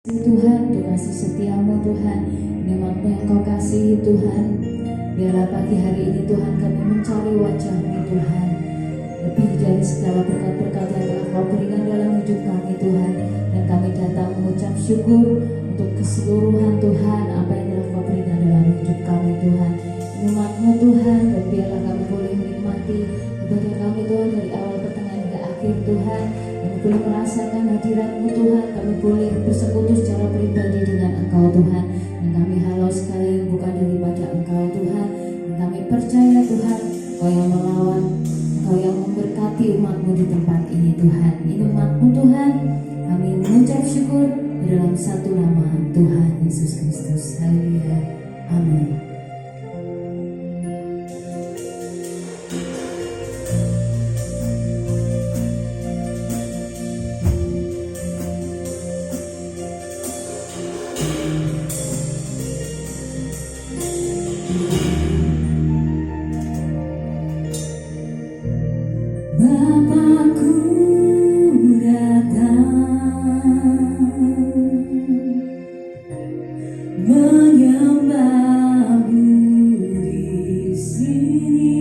Tuhan, untuk kasih setiamu Tuhan, nikmat-Mu yang Kau kasihi Tuhan. Biarlah pagi hari ini Tuhan kami mencari wajah-Mu Tuhan, lebih dari segala berkat-berkat yang telah Kau berikan dalam hidup kami Tuhan. Dan kami datang mengucap syukur untuk keseluruhan Tuhan apa yang telah Kau berikan dalam hidup kami Tuhan. Nikmat-Mu Tuhan, dan biarlah kami boleh menikmati ibadah kami Tuhan dari awal pertengahan hingga akhir Tuhan. Kami boleh merasakan hadirat-Mu Tuhan, kami boleh bersekutu secara pribadi dengan Engkau Tuhan. Dan kami halau sekali bukan daripada Engkau Tuhan. Dan kami percaya Tuhan, Engkau yang melawan, Engkau yang memberkati umat-Mu di tempat ini Tuhan. Ini umat-Mu Tuhan, kami mengucap syukur di dalam satu nama Tuhan Yesus Kristus. Haleluya. Amin. Bapakku datang menyembahmu di sini.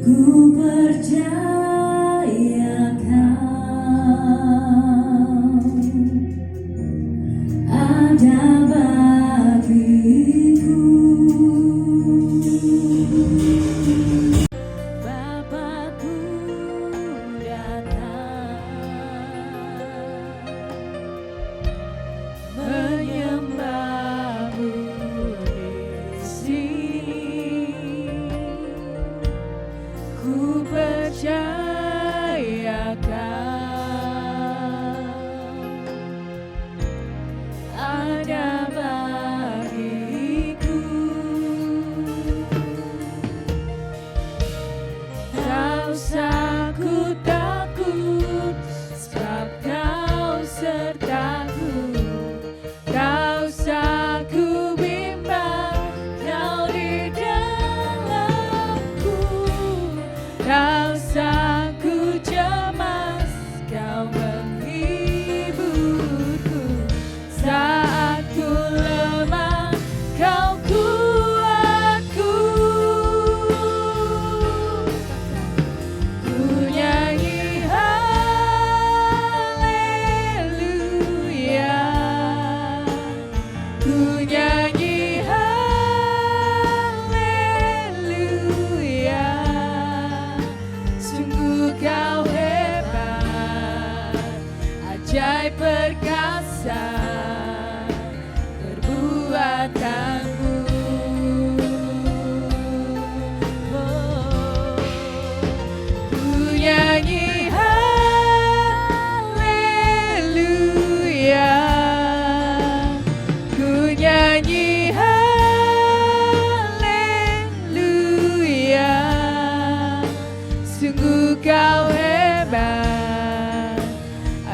Ku percaya Kau ada bagiku.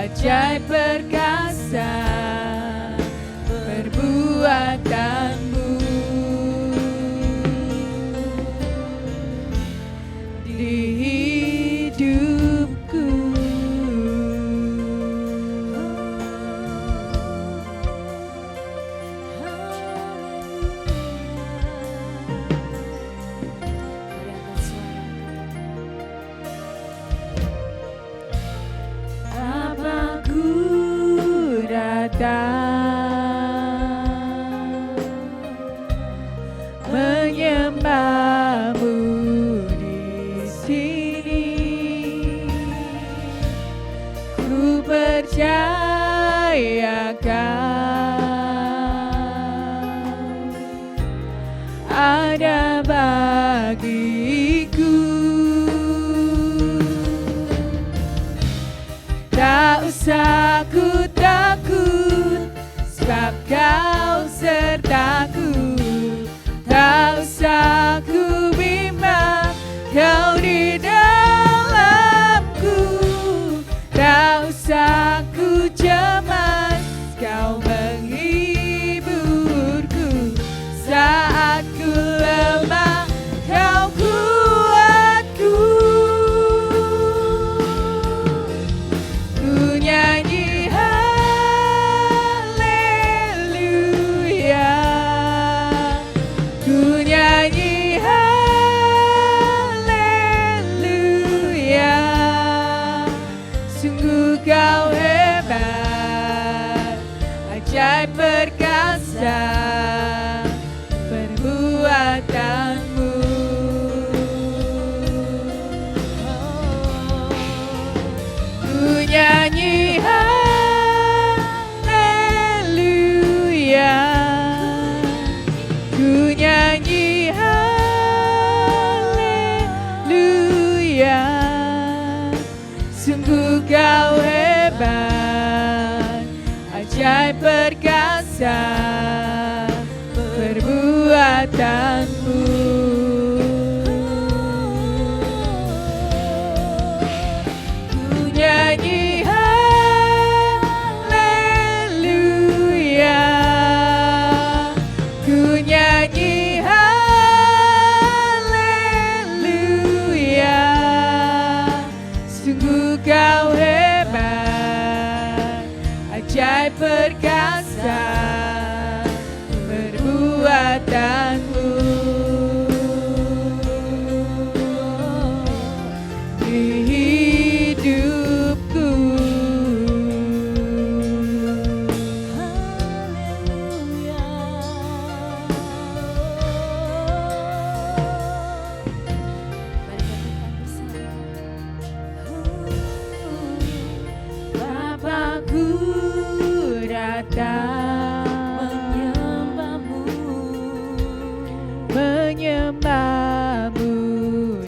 Ajaib perkasa perbuatanmu di hidupku. Datang menyembahmu di sini. Ku percaya Kau ada bagiku. Tak usah ku takut, sebab Kau sertaku. Tak usah ku bimbang, Kau di dalamku. Tak usah ku cemas, Kau menghiburku. Saat ku lemah, Kau kuatku. Ku nyanyi ajaib perkasa perbuatanmu. Ku nyanyi haleluya, ku nyanyi haleluya, sungguh kau hebat, ajaib perkasa perbuatanmu. Di hidupku, haleluya. Bapakku datang menyembahmu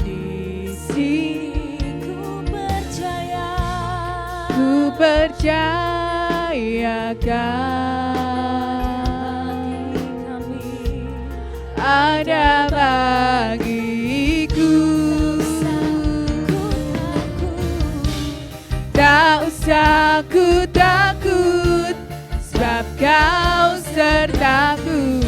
di sini. Ku percayakan ada bagiku. Tak usah ku takut, sebab kau sertaku.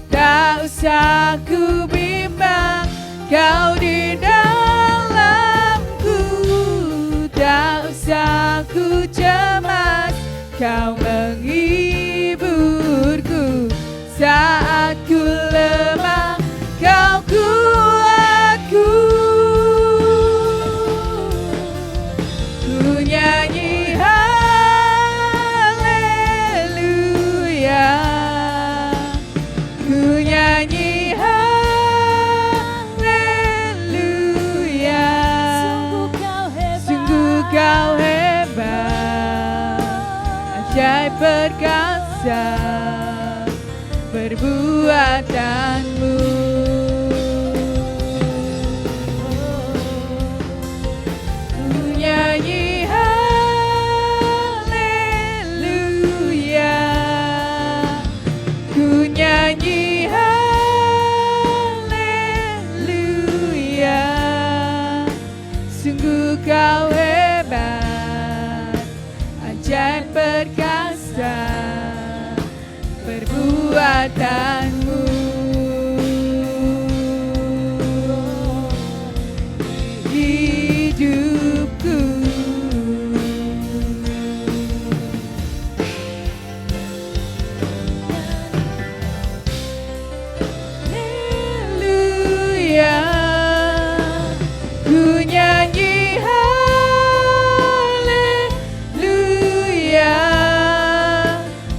Tak usah ku bimbang, kau di dalamku. Tak usah ku cemas, kau menghiburku. Saat ku lemah, kau kuatku. Ku nyanyi haleluya, ku nyanyi haleluya. Sungguh kau hebat, ajaib perkasa perbuatanmu. Ku nyanyi haleluya, ku nyanyi haleluya. Sungguh kau hebat, ajaib perkasa perbuatanmu. Hidupku, haleluya, ku nyanyi haleluya.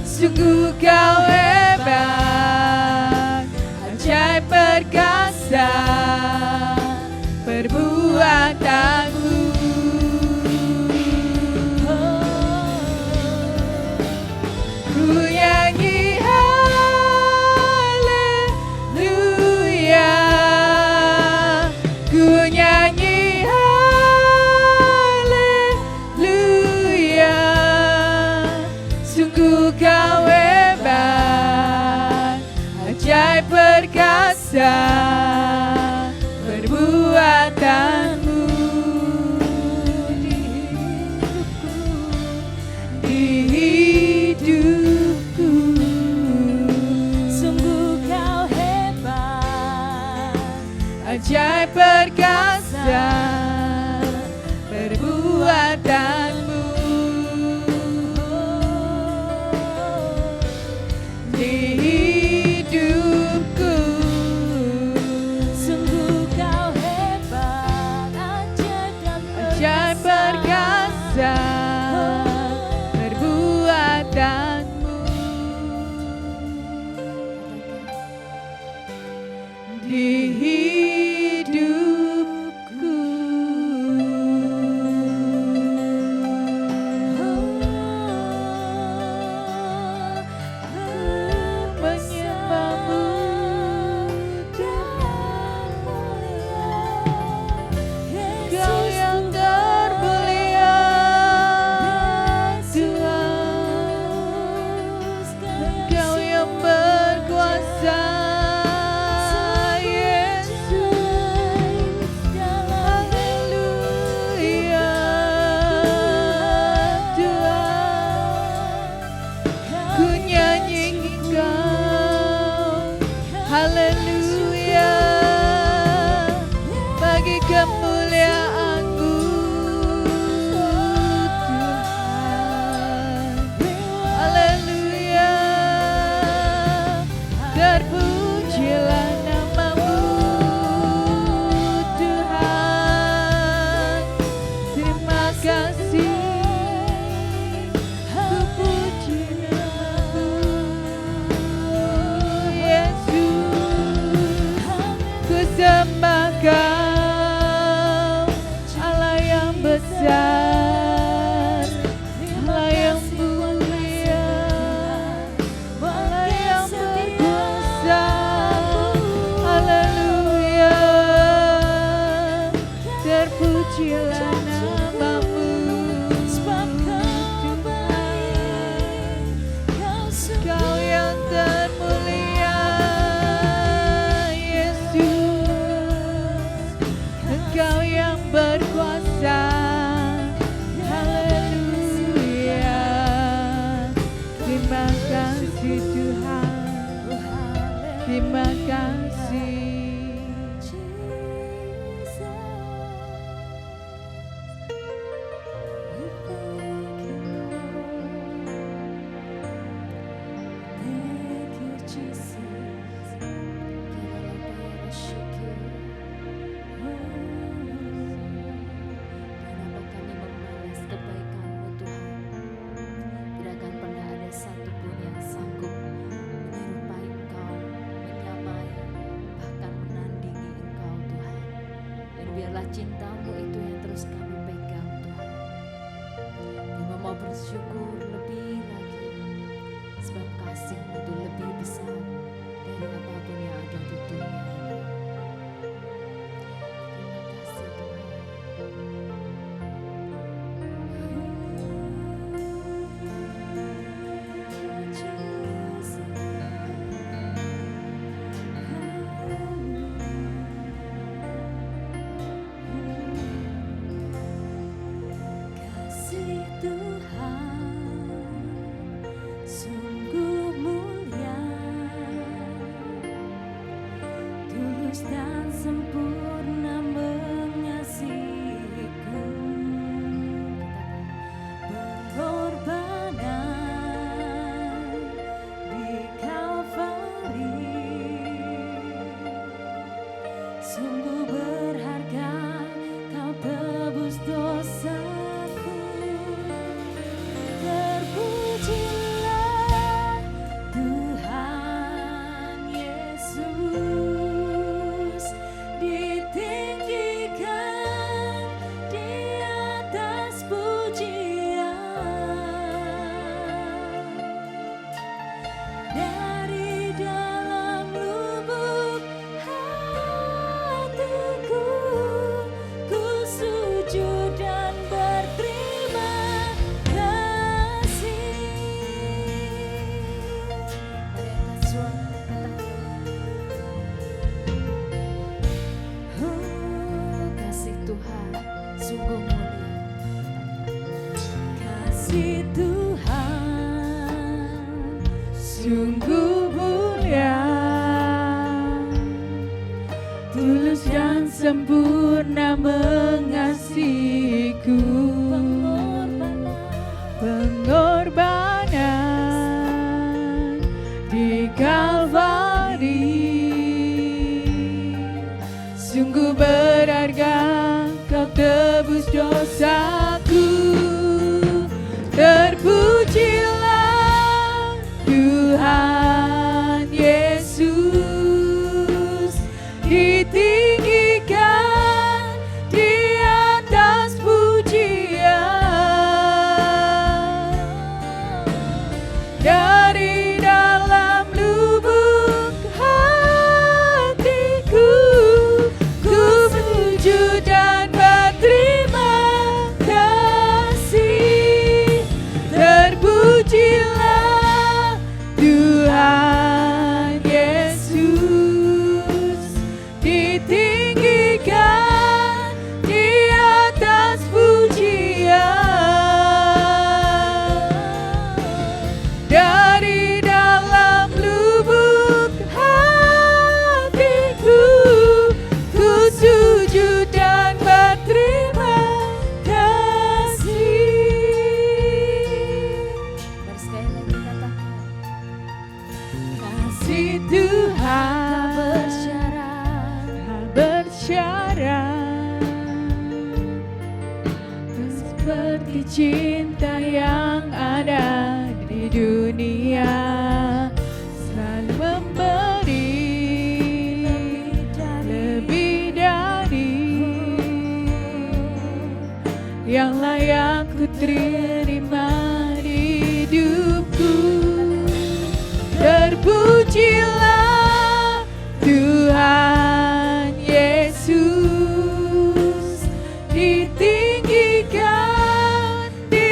Sungguh kau hebat, ajaib perkasa perbuatanmu. Ku nyanyi haleluya, ku nyanyi haleluya. Sungguh kau hebat, ajaib perkasa perbuatanmu. Di hidupku, sungguh kau hebat, ajaib perkasa perbuatanmu. Di hidupku, bersyukur lebih lagi sebab kasih-Mu itu lebih besar dari apapun yang ada di dunia ini. Sungguh mulia, tulus dan sempurna mengasihiku. Pengorbanan di Kalvari, sungguh berharga, Kau tebus dosaku. Terpujilah Tuhan Yesus, ditinggikan di atas pujian. Dari dalam lubuk hatiku, ku sujud dan berterima kasih. Terpujilah Tuhan Yesus, ditinggikan di atas pujian. Dari dalam lubuk hatiku, ku sujud dan berterima kasih. Mari sekali lagi katakan, Kasih Tuhan bersyarat, seperti cinta yang ada di dunia, selalu memberi lebih dari yang layak ku terima di hidupku. Terpujilah Tuhan Yesus, ditinggikan di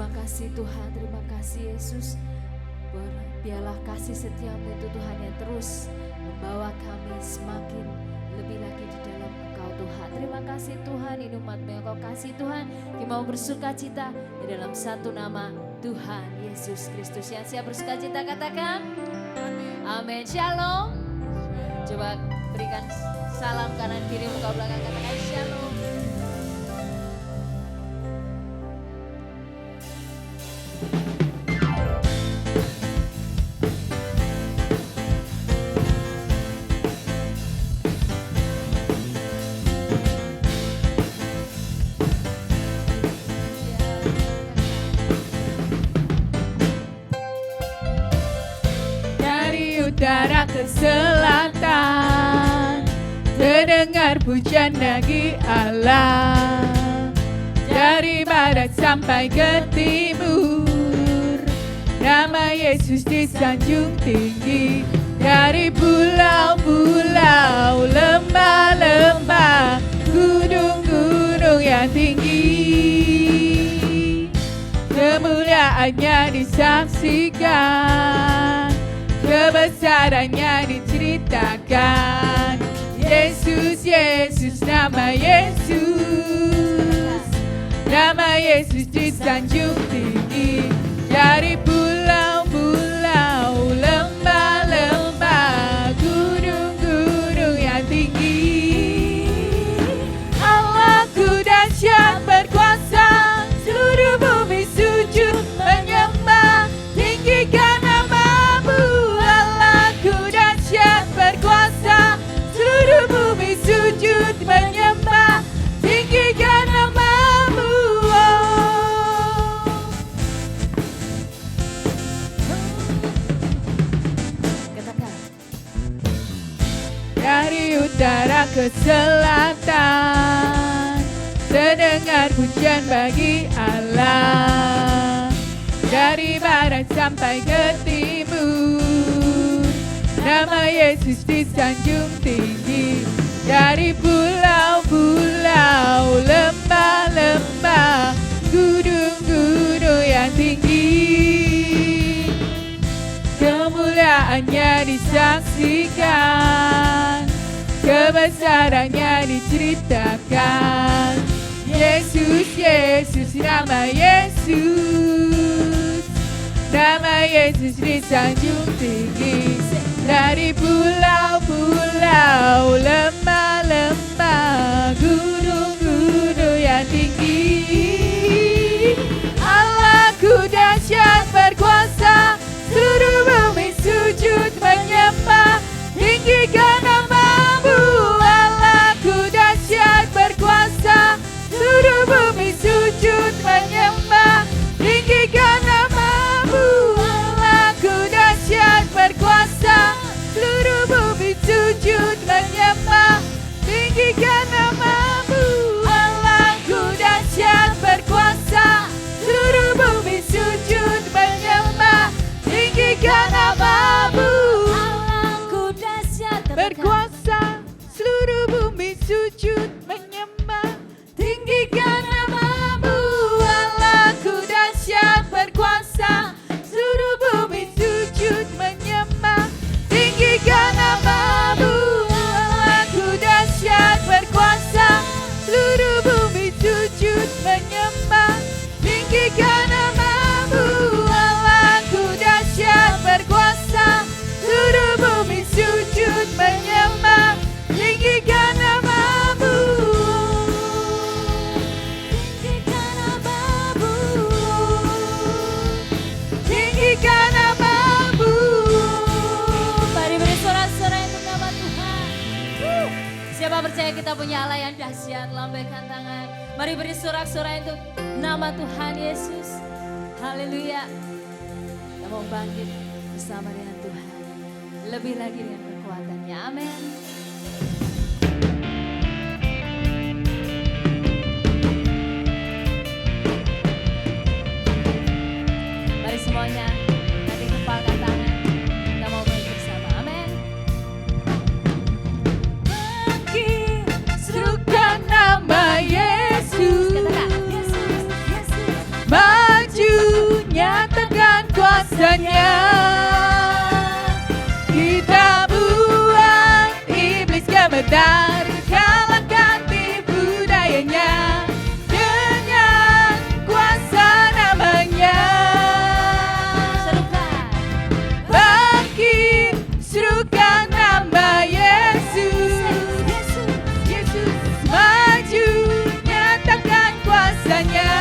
Terima kasih Tuhan, terima kasih Yesus. Biarlah kasih setiamu itu Tuhan yang terus membawa kami semakin lebih lagi di dalam Engkau Tuhan. Terima kasih Tuhan, ini umat-Mu yang Kau kasih Tuhan. Kita mau bersuka cita di dalam satu nama Tuhan Yesus Kristus. Yang siap bersuka cita katakan amin. Shalom. Coba berikan salam kanan kiri muka belakang, katakan shalom. Utara ke selatan, terdengar pujian bagi Allah. Dari barat sampai ke timur, nama Yesus disanjung tinggi. Dari pulau-pulau, lembah-lembah, gunung-gunung yang tinggi, kemuliaannya disaksikan, kebesarannya diceritakan. Yesus, Yesus, nama Yesus, nama Yesus disanjung tinggi. Dari pulau-pulau, lembah-lembah, gunung-gunung yang tinggi, Allahku dahsyat berkuasa, seluruh bumi sujud menyembah, tinggikan berkuasa, seluruh bumi sujud menyembah, tinggikan nama-Mu. Katakan. Dari utara ke selatan, terdengar pujian bagi Allah. Dari barat sampai ke timur, nama Yesus disanjung tinggi. Dari pulau-pulau, lembah-lembah, gunung-gunung yang tinggi, kemuliaannya disaksikan, kebesarannya diceritakan. Yesus, Yesus, nama Yesus, nama Yesus disanjung tinggi. Dari pulau-pulau, lembah-lembah, gunung-gunung yang tinggi, Allahku dahsyat berkuasa, seluruh bumi sujud menyembah, tinggikan nama-Mu. Allahku dahsyat berkuasa, seluruh bumi sujud menyembah, tinggikan nama-Mu. Allahku dahsyat berkuasa, seluruh bumi sujud menyembah, tinggikan nama-Mu. Allahku dahsyat berkuasa, seluruh bumi sujud menyembah, tinggikan nama-Mu. Allahku dahsyat berkuasa, seluruh bumi sujud menyembah, tinggikan nama-Mu. Allahku dahsyat berkuasa, seluruh bumi sujud menyembah, tinggikan nama-Mu. Allahku dahsyat berkuasa, seluruh bumi sujud menyembah, tinggikan nama-Mu. Allahku dahsyat berkuasa, seluruh bumi sujud menyembah, tinggikan nama-Mu. Tinggikan nama-Mu. Tinggikan nama-Mu. Mari beri sorak-sorai untuk nama Tuhan. Siapa percaya kita punya Allah yang dahsyat, lambaikan tangan. Mari beri sorak-sorai untuk nama Tuhan Yesus. Haleluya. Kita mau bangkit bersama dengan Tuhan, lebih lagi dengan kekuatannya. Amin. Mari semuanya nanti kepalkan tangan. Kita mau bangkit bersama. Amin. Bangkit, serukan nama Yesus. Katakan Yesus, Yesus. Maju kuasanya. Kita buat iblis gemetar, kalahkan tipu dayanya dengan kuasa namanya. Bangkit, serukan nama Yesus. Yesus maju, nyatakan kuasanya.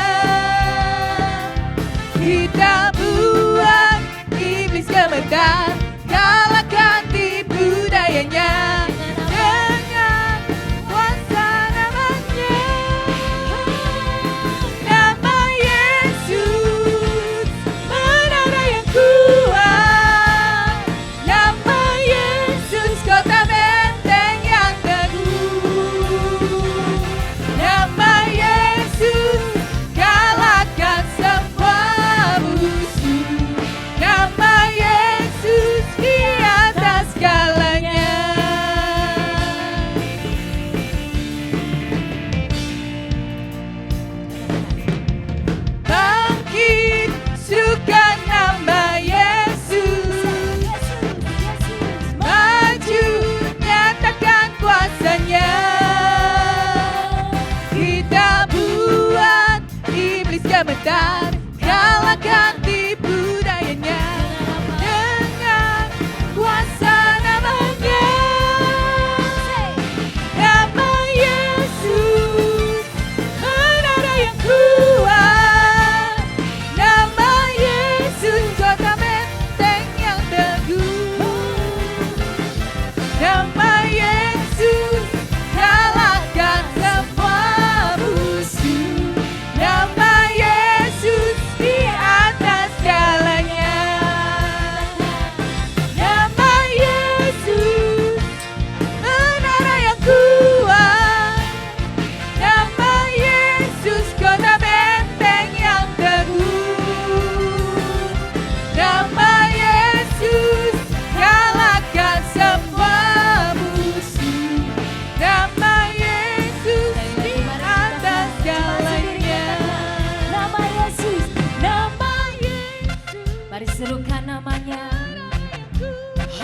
Kita buat iblis gemetar, kalahkan tipu dayanya dengan kuasa namanya. Nama Yesus, menara yang kuat. Nama Yesus, kota benteng yang teguh. Nama Yesus, kalahkan semua musuh. Nama Yesus di atas segalanya. Bangkit, serukan nama Yesus. Maju, nyatakan kuasanya. Kita buat iblis gemetar, kalahkan tipu dayanya dengan kuasa namanya. Nama Yesus, menara yang kuat. Nama Yesus, kota benteng yang teguh. Nama Yesus, kalahkan semua musuh. Nama Yesus di atas segalanya. Nama Yesus, menara yang kuat. Nama Yesus, kota benteng yang teguh. Nama Yesus, kalahkan semua musuh. Nama Yesus di atas segalanya. Nama Yesus, Nama Yesus, mari serukan namanya.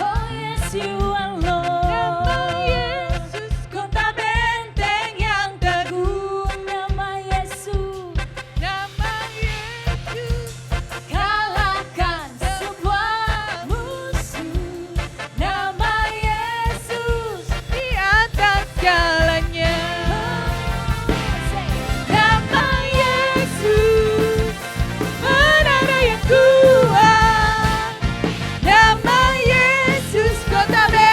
Oh yes, you are Lord. nama Yesus, Kota benteng yang teguh. Nama Yesus, nama Yesus, kalahkan semua musuh. Nama Yesus, di atas segalanya. Nama Yesus, menara yang kuat. Nama Yesus, kota benteng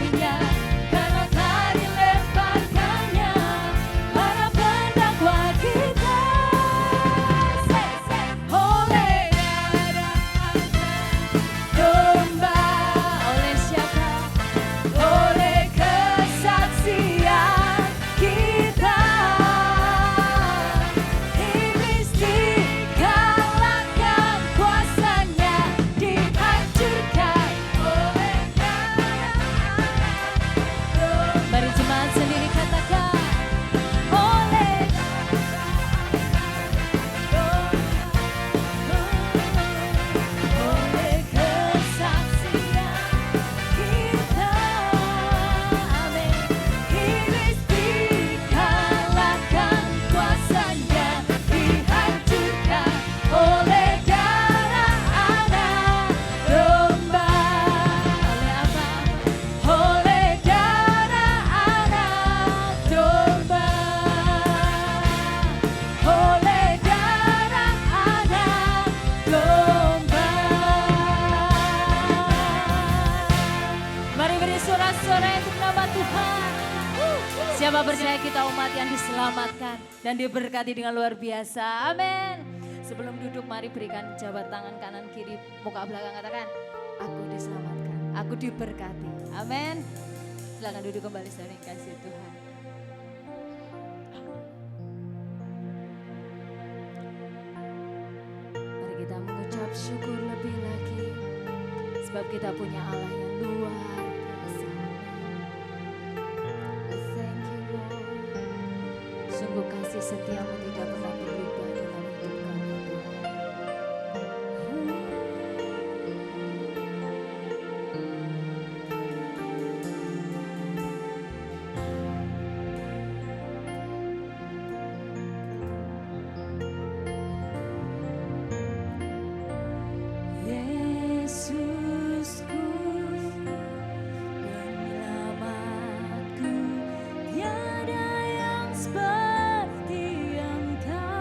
darinya, karena telah dilemparkannya para pendakwa kita. Oleh domba, oleh siapa? Oleh kesaksian kita. Iblis dikalahkan, kuasanya dihancurkan oleh darah anak. Mari jemaat sendiri katakan, oleh oleh kesaksian kita. Amin. Iblis dikalahkan, kuasanya dihancurkan oleh darah anak domba. Oleh apa? Oleh darah anak domba. Oleh darah anak domba. Mari beri sorak-sorai untuk nama Tuhan. Siapa percaya kita umat yang diselamatkan dan diberkati dengan luar biasa. Amin. Sebelum duduk mari berikan jabat tangan kanan kiri muka belakang, katakan, aku diselamatkan, aku diberkati. Amin. Silakan duduk kembali saudara yang kasih Tuhan. Mari kita mengucap syukur lebih lagi sebab kita punya Allah yang luar biasa. Thank you Lord. Sungguh kasih setiamu tidak pernah berubah dalam hidup kami Tuhan. Yesusku, penyelamatku, tiada yang seperti Engkau.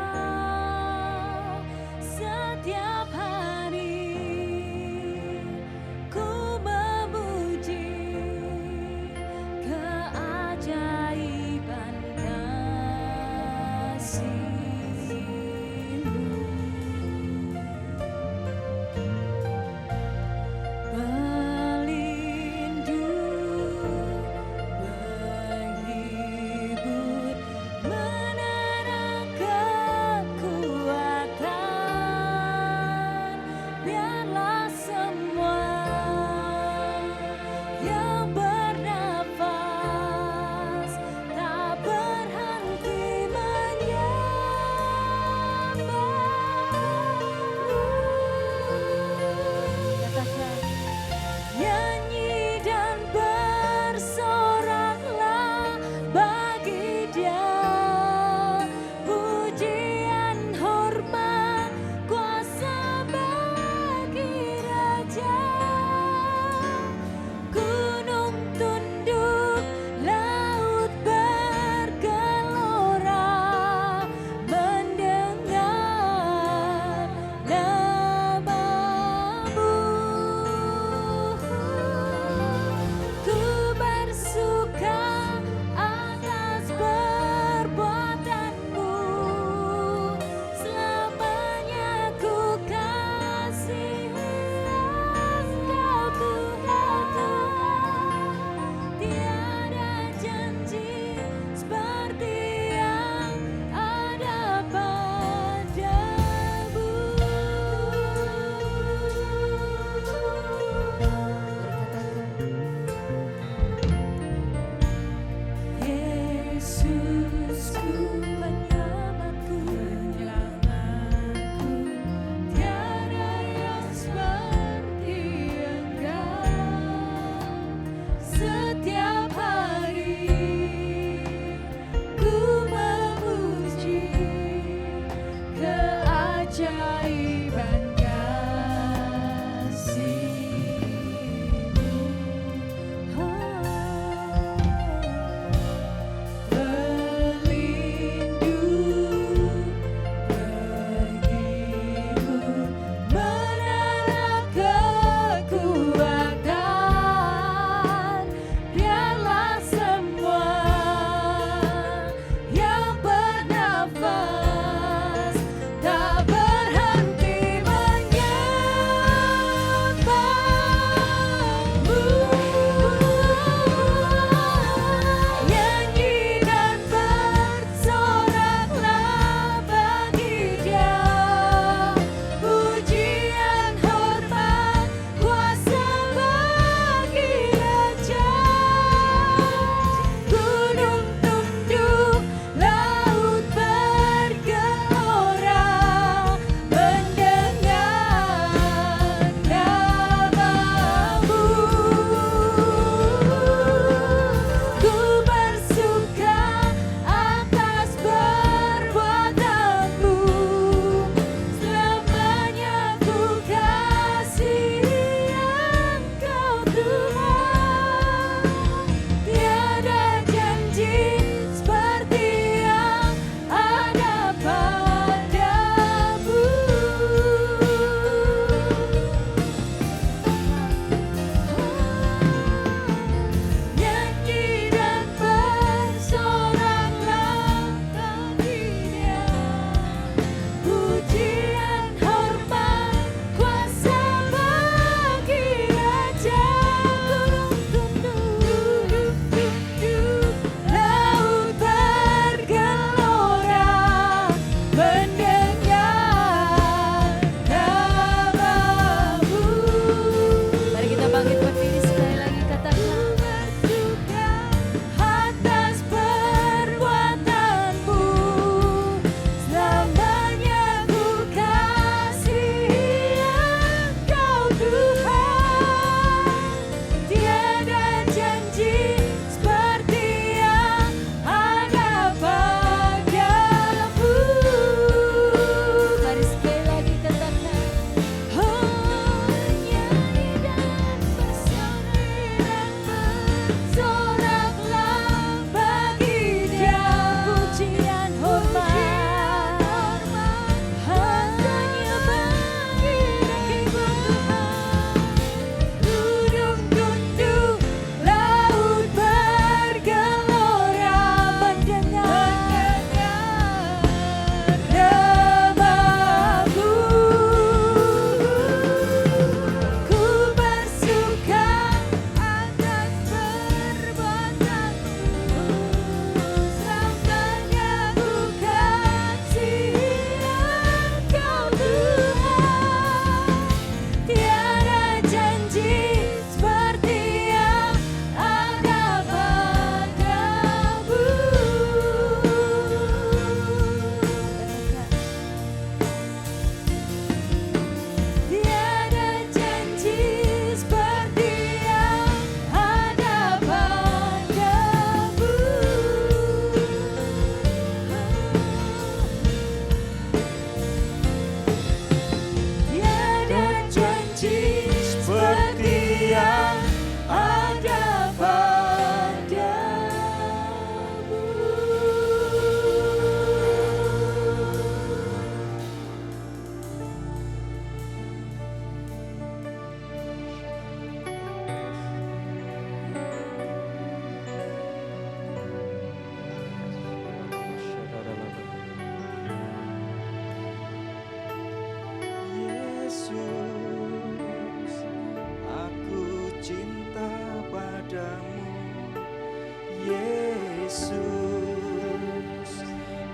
Yesus,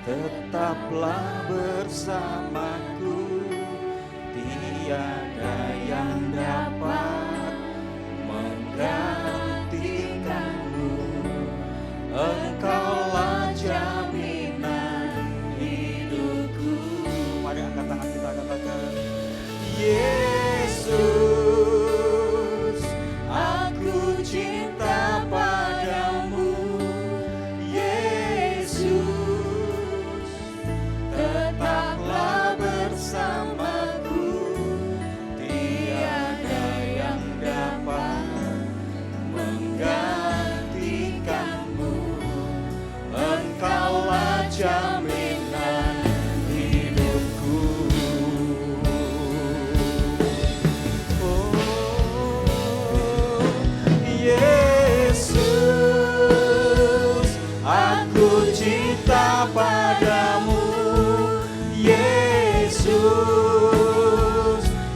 tetaplah bersamaku, tiada yang dapat menggantikanmu. Engkaulah jaminan hidupku. Mari angkat tangan kita katakan, Yesus, aku cinta padamu. Yesus, tetaplah bersamaku, tiada yang dapat menggantikanmu. Engkaulah jaminan hidupku. Oh, Yesus, aku cinta padamu. Yesus,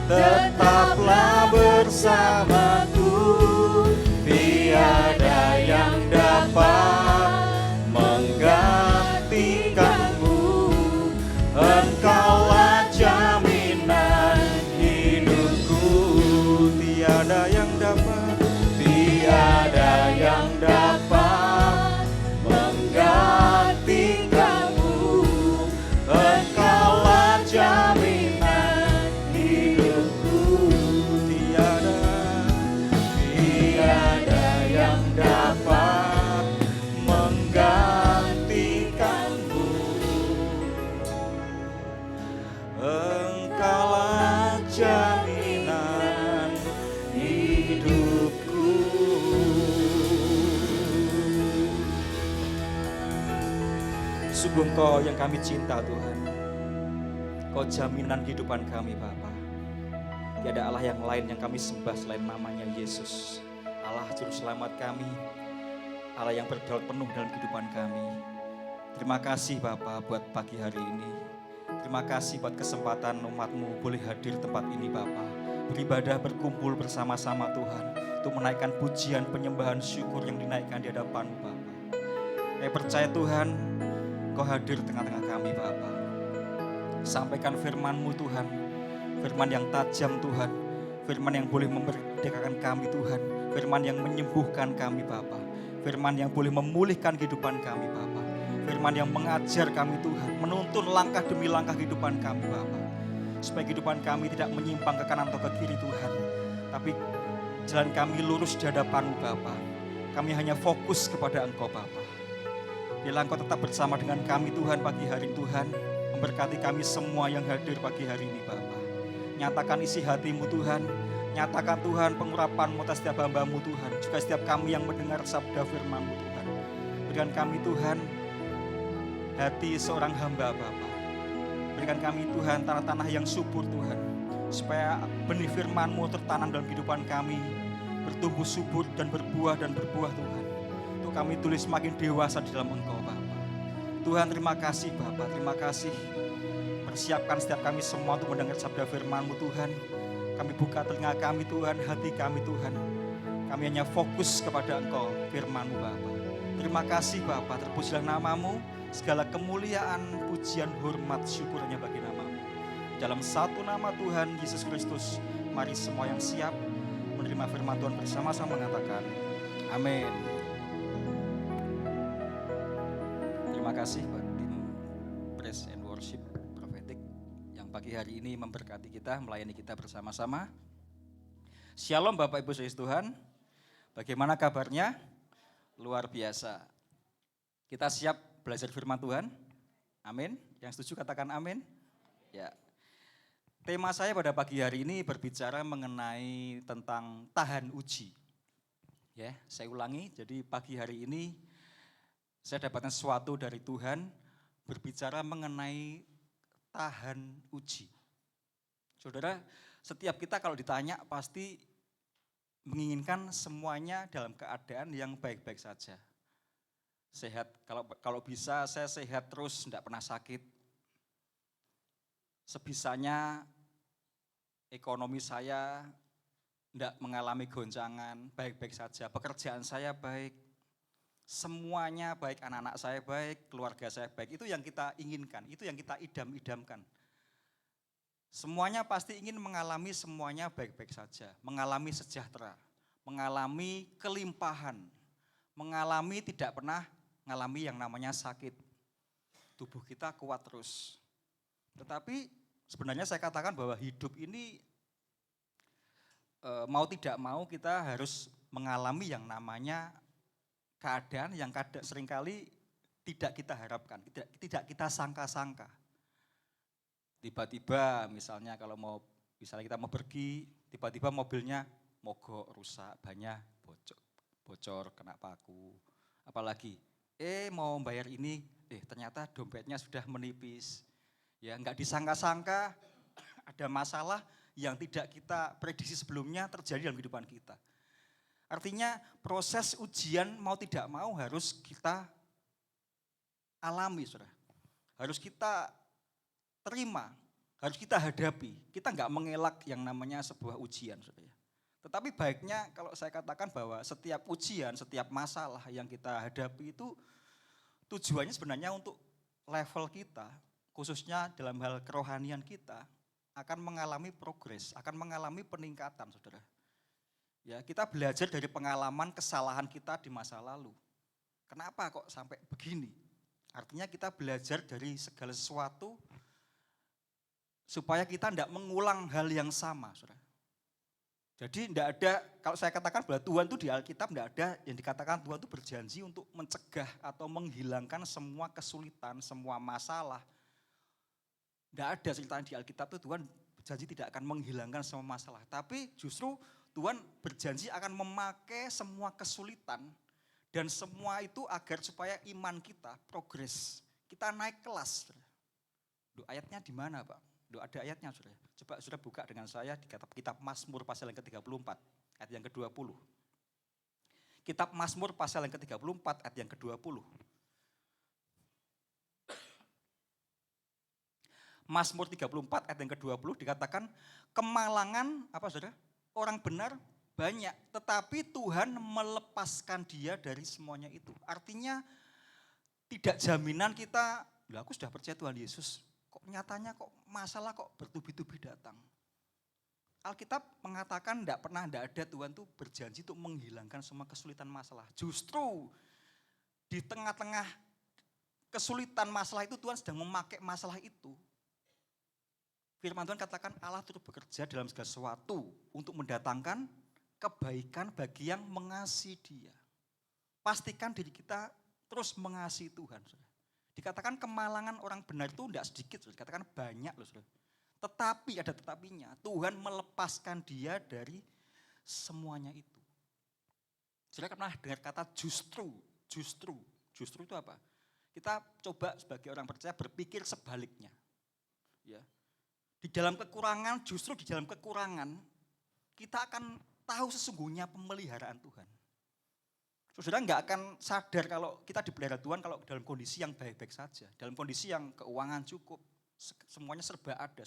tetaplah bersamaku, tiada yang dapat menggantikanmu. Engkaulah jaminan hidupku, tiada yang dapat menggantikanmu. Engkaulah jaminan hidupku, tiada yang dapat menggantikanmu. Engkaulah jaminan hidupku. Sungguh Engkau yang kami cinta Tuhan. Kau jaminan kehidupan kami Bapa. Tiada Allah yang lain yang kami sembah selain namanya Yesus. Allah Juru Selamat kami, Allah yang berdaulat penuh dalam kehidupan kami. Terima kasih Bapa buat pagi hari ini. Terima kasih buat kesempatan umat-Mu boleh hadir tempat ini Bapa. Beribadah, berkumpul bersama-sama Tuhan, untuk menaikkan pujian, penyembahan, syukur yang dinaikkan di hadapan-Mu Bapa. Kami percaya Tuhan, Kau hadir tengah-tengah kami Bapa. Sampaikan firman-Mu Tuhan, firman yang tajam Tuhan, firman yang boleh memerdekakan kami Tuhan, firman yang menyembuhkan kami Bapa, firman yang boleh memulihkan kehidupan kami Bapa, firman yang mengajar kami Tuhan, menuntun langkah demi langkah kehidupan kami Bapa, supaya kehidupan kami tidak menyimpang ke kanan atau ke kiri Tuhan, tapi jalan kami lurus di hadapan-Mu Bapa. Kami hanya fokus kepada Engkau Bapa. Biarlah Engkau tetap bersama dengan kami Tuhan pagi hari Tuhan, memberkati kami semua yang hadir pagi hari ini Bapa. Nyatakan isi hati-Mu Tuhan, nyatakan Tuhan pengurapan-Mu atas setiap hamba-Mu Tuhan, juga setiap kami yang mendengar sabda firman-Mu Tuhan. Berikan kami Tuhan hati seorang hamba Bapa. Berikan kami Tuhan tanah-tanah yang subur Tuhan, supaya benih firman-Mu tertanam dalam kehidupan kami, bertumbuh subur dan berbuah Tuhan. Untuk kami tulis semakin dewasa di dalam Engkau Bapa. Tuhan terima kasih Bapa, terima kasih. Persiapkan setiap kami semua untuk mendengar sabda firman-Mu Tuhan. Kami buka telinga kami Tuhan, hati kami Tuhan. Kami hanya fokus kepada Engkau, firman-Mu Bapa. Terima kasih Bapa, terpujilah nama-Mu. Segala kemuliaan, pujian, hormat, syukur hanya bagi nama-Mu. Dalam satu nama Tuhan Yesus Kristus, mari semua yang siap menerima firman Tuhan bersama-sama mengatakan amin. Terima kasih buat tim Praise and Worship Prophetic yang pagi hari ini memberkati kita, melayani kita bersama-sama. Shalom Bapak Ibu Saudara Tuhan, bagaimana kabarnya? Luar biasa. Kita siap belajar firman Tuhan? Amin. Yang setuju katakan amin. Ya. Tema saya pada pagi hari ini berbicara mengenai tentang tahan uji. Ya, saya ulangi. Jadi pagi hari ini saya dapatkan sesuatu dari Tuhan berbicara mengenai tahan uji. Saudara, setiap kita kalau ditanya pasti menginginkan semuanya dalam keadaan yang baik-baik saja. Sehat, kalau bisa saya sehat terus, tidak pernah sakit. Sebisanya ekonomi saya tidak mengalami goncangan, baik-baik saja. Pekerjaan saya baik, semuanya baik, anak-anak saya baik, keluarga saya baik, itu yang kita inginkan, itu yang kita idam-idamkan. Semuanya pasti ingin mengalami semuanya baik-baik saja, mengalami sejahtera, mengalami kelimpahan, mengalami tidak pernah mengalami yang namanya sakit. Tubuh kita kuat terus. Tetapi sebenarnya saya katakan bahwa hidup ini mau tidak mau kita harus mengalami yang namanya keadaan yang seringkali tidak kita harapkan, tidak kita sangka-sangka. Tiba-tiba misalnya kita mau pergi, tiba-tiba mobilnya mogok, rusak, bannya bocor, kena paku. Apalagi, mau bayar ini, ternyata dompetnya sudah menipis. Ya, nggak disangka-sangka ada masalah yang tidak kita prediksi sebelumnya terjadi dalam kehidupan kita. Artinya proses ujian mau tidak mau harus kita alami, saudara. Harus kita terima, harus kita hadapi. Kita nggak mengelak yang namanya sebuah ujian, saudara. Tetapi baiknya kalau saya katakan bahwa setiap ujian, setiap masalah yang kita hadapi itu tujuannya sebenarnya untuk level kita, khususnya dalam hal kerohanian kita, akan mengalami progres, akan mengalami peningkatan, saudara. Ya, kita belajar dari pengalaman kesalahan kita di masa lalu. Kenapa kok sampai begini? Artinya kita belajar dari segala sesuatu supaya kita tidak mengulang hal yang sama, saudara. Jadi tidak ada, kalau saya katakan bahwa Tuhan itu di Alkitab tidak ada yang dikatakan Tuhan itu berjanji untuk mencegah atau menghilangkan semua kesulitan, semua masalah. Tidak ada cerita di Alkitab itu Tuhan berjanji tidak akan menghilangkan semua masalah. Tapi justru Tuhan berjanji akan memakai semua kesulitan dan semua itu agar supaya iman kita progres. Kita naik kelas. Ayatnya di mana, Pak? Ada ayatnya, saudara. Coba sudah buka dengan saya di kitab Mazmur pasal yang ke-34, ayat yang ke-20. Kitab Mazmur pasal yang ke-34, ayat yang ke-20. Mazmur 34 ayat yang ke-20 dikatakan kemalangan apa saudara? Orang benar banyak, tetapi Tuhan melepaskan dia dari semuanya itu. Artinya tidak jaminan kita, aku sudah percaya Tuhan Yesus, kok nyatanya kok masalah kok bertubi-tubi datang. Alkitab mengatakan tidak ada Tuhan itu berjanji untuk menghilangkan semua kesulitan masalah. Justru di tengah-tengah kesulitan masalah itu Tuhan sedang memakai masalah itu. Firman Tuhan katakan Allah turut bekerja dalam segala sesuatu untuk mendatangkan kebaikan bagi yang mengasihi Dia. Pastikan diri kita terus mengasihi Tuhan. Saudara. Dikatakan kemalangan orang benar itu tidak sedikit, saudara. Dikatakan banyak loh. Saudara. Tetapi ada tetapinya, Tuhan melepaskan dia dari semuanya itu. Saudara pernah dengar kata justru itu apa? Kita coba sebagai orang percaya berpikir sebaliknya. Ya. Di dalam kekurangan, justru di dalam kekurangan, kita akan tahu sesungguhnya pemeliharaan Tuhan. Saudara nggak akan sadar kalau kita dipelihara Tuhan kalau dalam kondisi yang baik-baik saja. Dalam kondisi yang keuangan cukup, semuanya serba ada,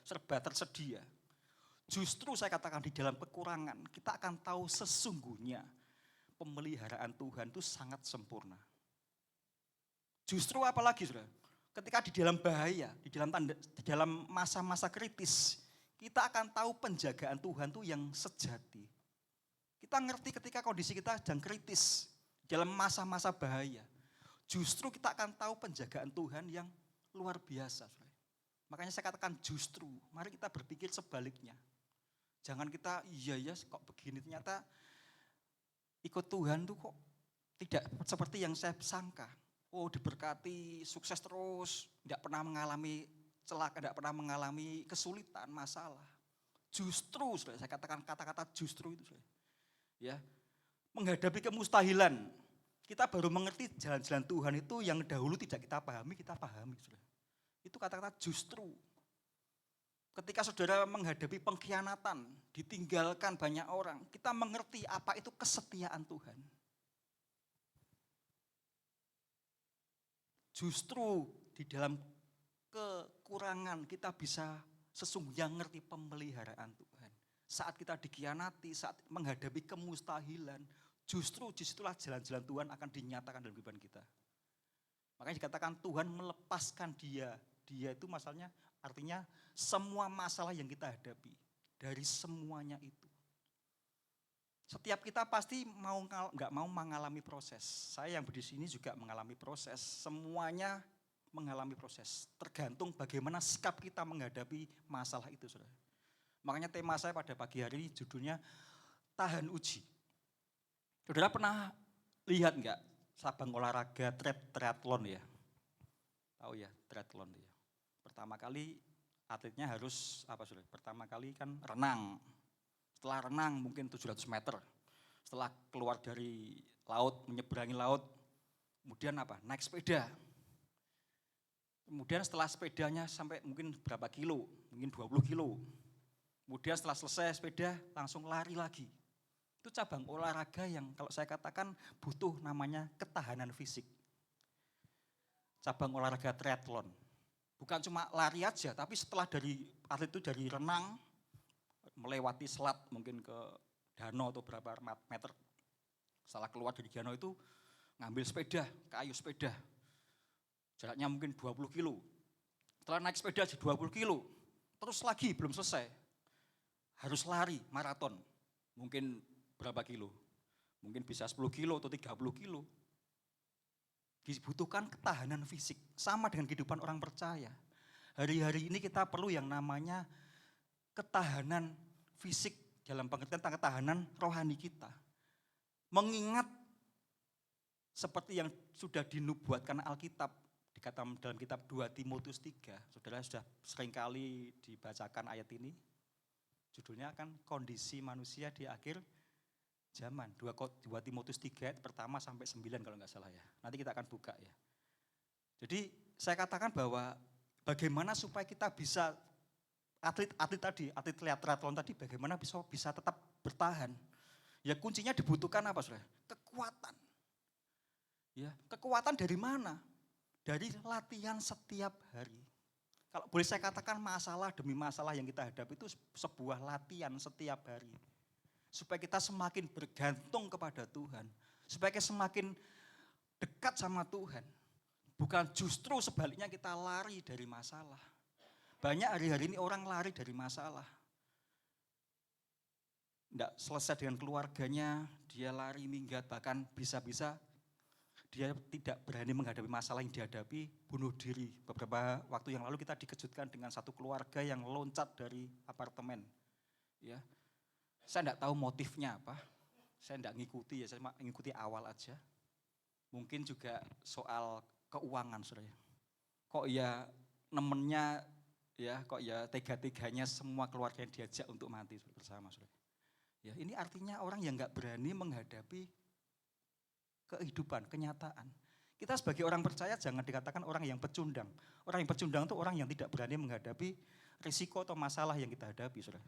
serba tersedia. Justru saya katakan di dalam kekurangan, kita akan tahu sesungguhnya pemeliharaan Tuhan itu sangat sempurna. Justru apalagi saudara? Ketika di dalam bahaya, di dalam masa-masa kritis, kita akan tahu penjagaan Tuhan itu yang sejati. Kita ngerti ketika kondisi kita sedang kritis, dalam masa-masa bahaya. Justru kita akan tahu penjagaan Tuhan yang luar biasa. Makanya saya katakan justru, mari kita berpikir sebaliknya. Jangan kita, iya kok begini, ternyata ikut Tuhan tuh kok tidak seperti yang saya sangka. Oh diberkati, sukses terus, tidak pernah mengalami celaka, tidak pernah mengalami kesulitan, masalah. Justru, saya katakan kata-kata justru itu. Ya, menghadapi kemustahilan, kita baru mengerti jalan-jalan Tuhan itu yang dahulu tidak kita pahami. Itu kata-kata justru. Ketika saudara menghadapi pengkhianatan, ditinggalkan banyak orang, kita mengerti apa itu kesetiaan Tuhan. Justru di dalam kekurangan kita bisa sesungguhnya ngerti pemeliharaan Tuhan. Saat kita dikhianati, saat menghadapi kemustahilan, Justru disitulah jalan-jalan Tuhan akan dinyatakan dalam kehidupan kita. Makanya dikatakan Tuhan melepaskan dia. Dia itu masalahnya artinya semua masalah yang kita hadapi. Dari semuanya itu. Setiap kita pasti nggak mau mengalami proses. Saya yang berdiri sini juga mengalami proses. Semuanya mengalami proses. Tergantung bagaimana sikap kita menghadapi masalah itu, saudara. Makanya tema saya pada pagi hari ini judulnya tahan uji. Saudara pernah lihat nggak cabang olahraga triathlon ya? Tahu ya triathlon ya. Pertama kali atletnya harus apa saudara? Pertama kali kan renang. Setelah renang mungkin 700 meter. Setelah keluar dari laut, menyeberangi laut, kemudian apa? Naik sepeda. Kemudian setelah sepedanya sampai mungkin berapa kilo, mungkin 20 kilo. Kemudian setelah selesai sepeda langsung lari lagi. Itu cabang olahraga yang kalau saya katakan butuh namanya ketahanan fisik. Cabang olahraga triathlon. Bukan cuma lari aja, tapi setelah dari atlet itu dari renang, melewati selat mungkin ke danau atau berapa meter. Setelah keluar dari danau itu ngambil sepeda, kayu sepeda. Jaraknya mungkin 20 kilo. Setelah naik sepeda 20 kilo, terus lagi belum selesai. Harus lari maraton, mungkin berapa kilo? Mungkin bisa 10 kilo atau 30 kilo. Dibutuhkan ketahanan fisik, sama dengan kehidupan orang percaya. Hari-hari ini kita perlu yang namanya ketahanan fisik dalam pengertian tentang ketahanan rohani kita. Mengingat seperti yang sudah dinubuatkan Alkitab, dikatakan dalam kitab 2 Timotius 3, saudara sudah seringkali dibacakan ayat ini. Judulnya kan kondisi manusia di akhir zaman. 2 Timotius 3 ayat pertama sampai 9 kalau nggak salah ya. Nanti kita akan buka ya. Jadi saya katakan bahwa bagaimana supaya kita bisa atlet triathlon tadi bagaimana bisa tetap bertahan. Ya kuncinya dibutuhkan apa saudara? Kekuatan. Ya, kekuatan dari mana? Dari latihan setiap hari. Kalau boleh saya katakan masalah demi masalah yang kita hadapi itu sebuah latihan setiap hari. Supaya kita semakin bergantung kepada Tuhan. Supaya kita semakin dekat sama Tuhan. Bukan justru sebaliknya kita lari dari masalah. Banyak hari-hari ini orang lari dari masalah. Tidak selesai dengan keluarganya, dia lari minggat, bahkan bisa-bisa dia tidak berani menghadapi masalah yang dihadapi, bunuh diri. Beberapa waktu yang lalu kita dikejutkan dengan satu keluarga yang loncat dari apartemen. Ya, saya tidak tahu motifnya apa, saya tidak ngikuti ya, saya ngikuti awal aja. Mungkin juga soal keuangan, saudara. Kok ya nemennya, ya kok ya tega-teganya semua keluarga yang diajak untuk mati bersama, saudara. Ya, ini artinya orang yang nggak berani menghadapi kehidupan, kenyataan. Kita sebagai orang percaya jangan dikatakan orang yang pecundang. Orang yang pecundang itu orang yang tidak berani menghadapi risiko atau masalah yang kita hadapi, saudara.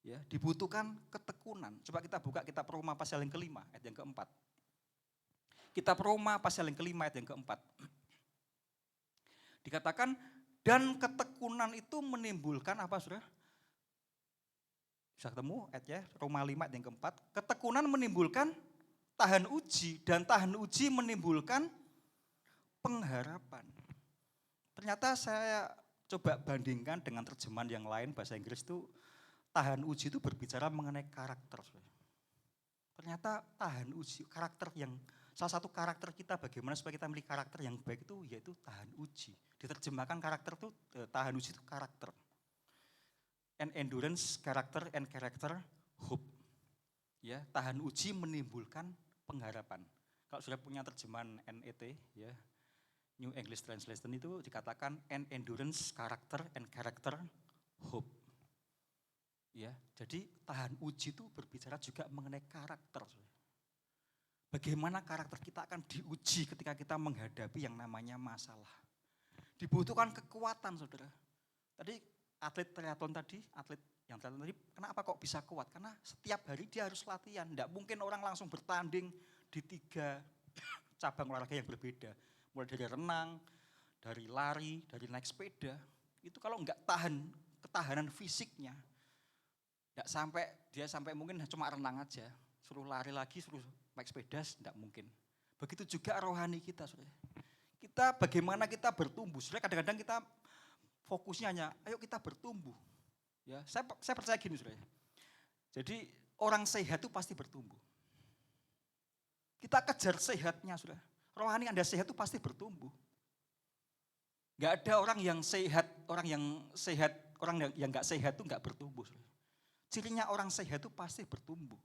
Ya, dibutuhkan ketekunan. Coba kita buka kitab Roma pasal yang kelima, ayat yang keempat. Kitab Roma pasal yang kelima, ayat yang keempat. Dikatakan, dan ketekunan itu menimbulkan apa, saudara? Bisa ketemu ayatnya, Roma 5 ayat yang keempat. Ketekunan menimbulkan tahan uji, dan tahan uji menimbulkan pengharapan. Ternyata saya coba bandingkan dengan terjemahan yang lain bahasa Inggris itu, tahan uji itu berbicara mengenai karakter. Ternyata tahan uji, karakter yang, salah satu karakter kita bagaimana supaya kita memiliki karakter yang baik itu yaitu tahan uji. Diterjemahkan karakter itu, tahan uji itu karakter. And endurance, karakter, and character, hope. Ya, tahan uji menimbulkan pengharapan. Kalau sudah punya terjemahan NET, ya, New English Translation itu dikatakan and endurance, karakter, and character, hope. Ya, jadi tahan uji itu berbicara juga mengenai karakter. Bagaimana karakter kita akan diuji ketika kita menghadapi yang namanya masalah. Dibutuhkan kekuatan, saudara. Tadi atlet triathlon tadi, kenapa kok bisa kuat? Karena setiap hari dia harus latihan. Tidak mungkin orang langsung bertanding di 3 cabang olahraga yang berbeda. Mulai dari renang, dari lari, dari naik sepeda. Itu kalau enggak tahan, ketahanan fisiknya, dia sampai mungkin cuma renang aja. suruh lari lagi, suruh naik sepeda, tidak mungkin. Begitu juga rohani kita, saudara. Kita bagaimana kita bertumbuh, saudara. Kadang-kadang kita fokusnya hanya, ayo kita bertumbuh. Ya, saya percaya gini, saudara. Jadi orang sehat itu pasti bertumbuh. Kita kejar sehatnya, saudara. Rohani Anda sehat itu pasti bertumbuh. Gak ada orang yang sehat, orang yang gak sehat itu gak bertumbuh. Saudara. Cirinya orang sehat itu pasti bertumbuh.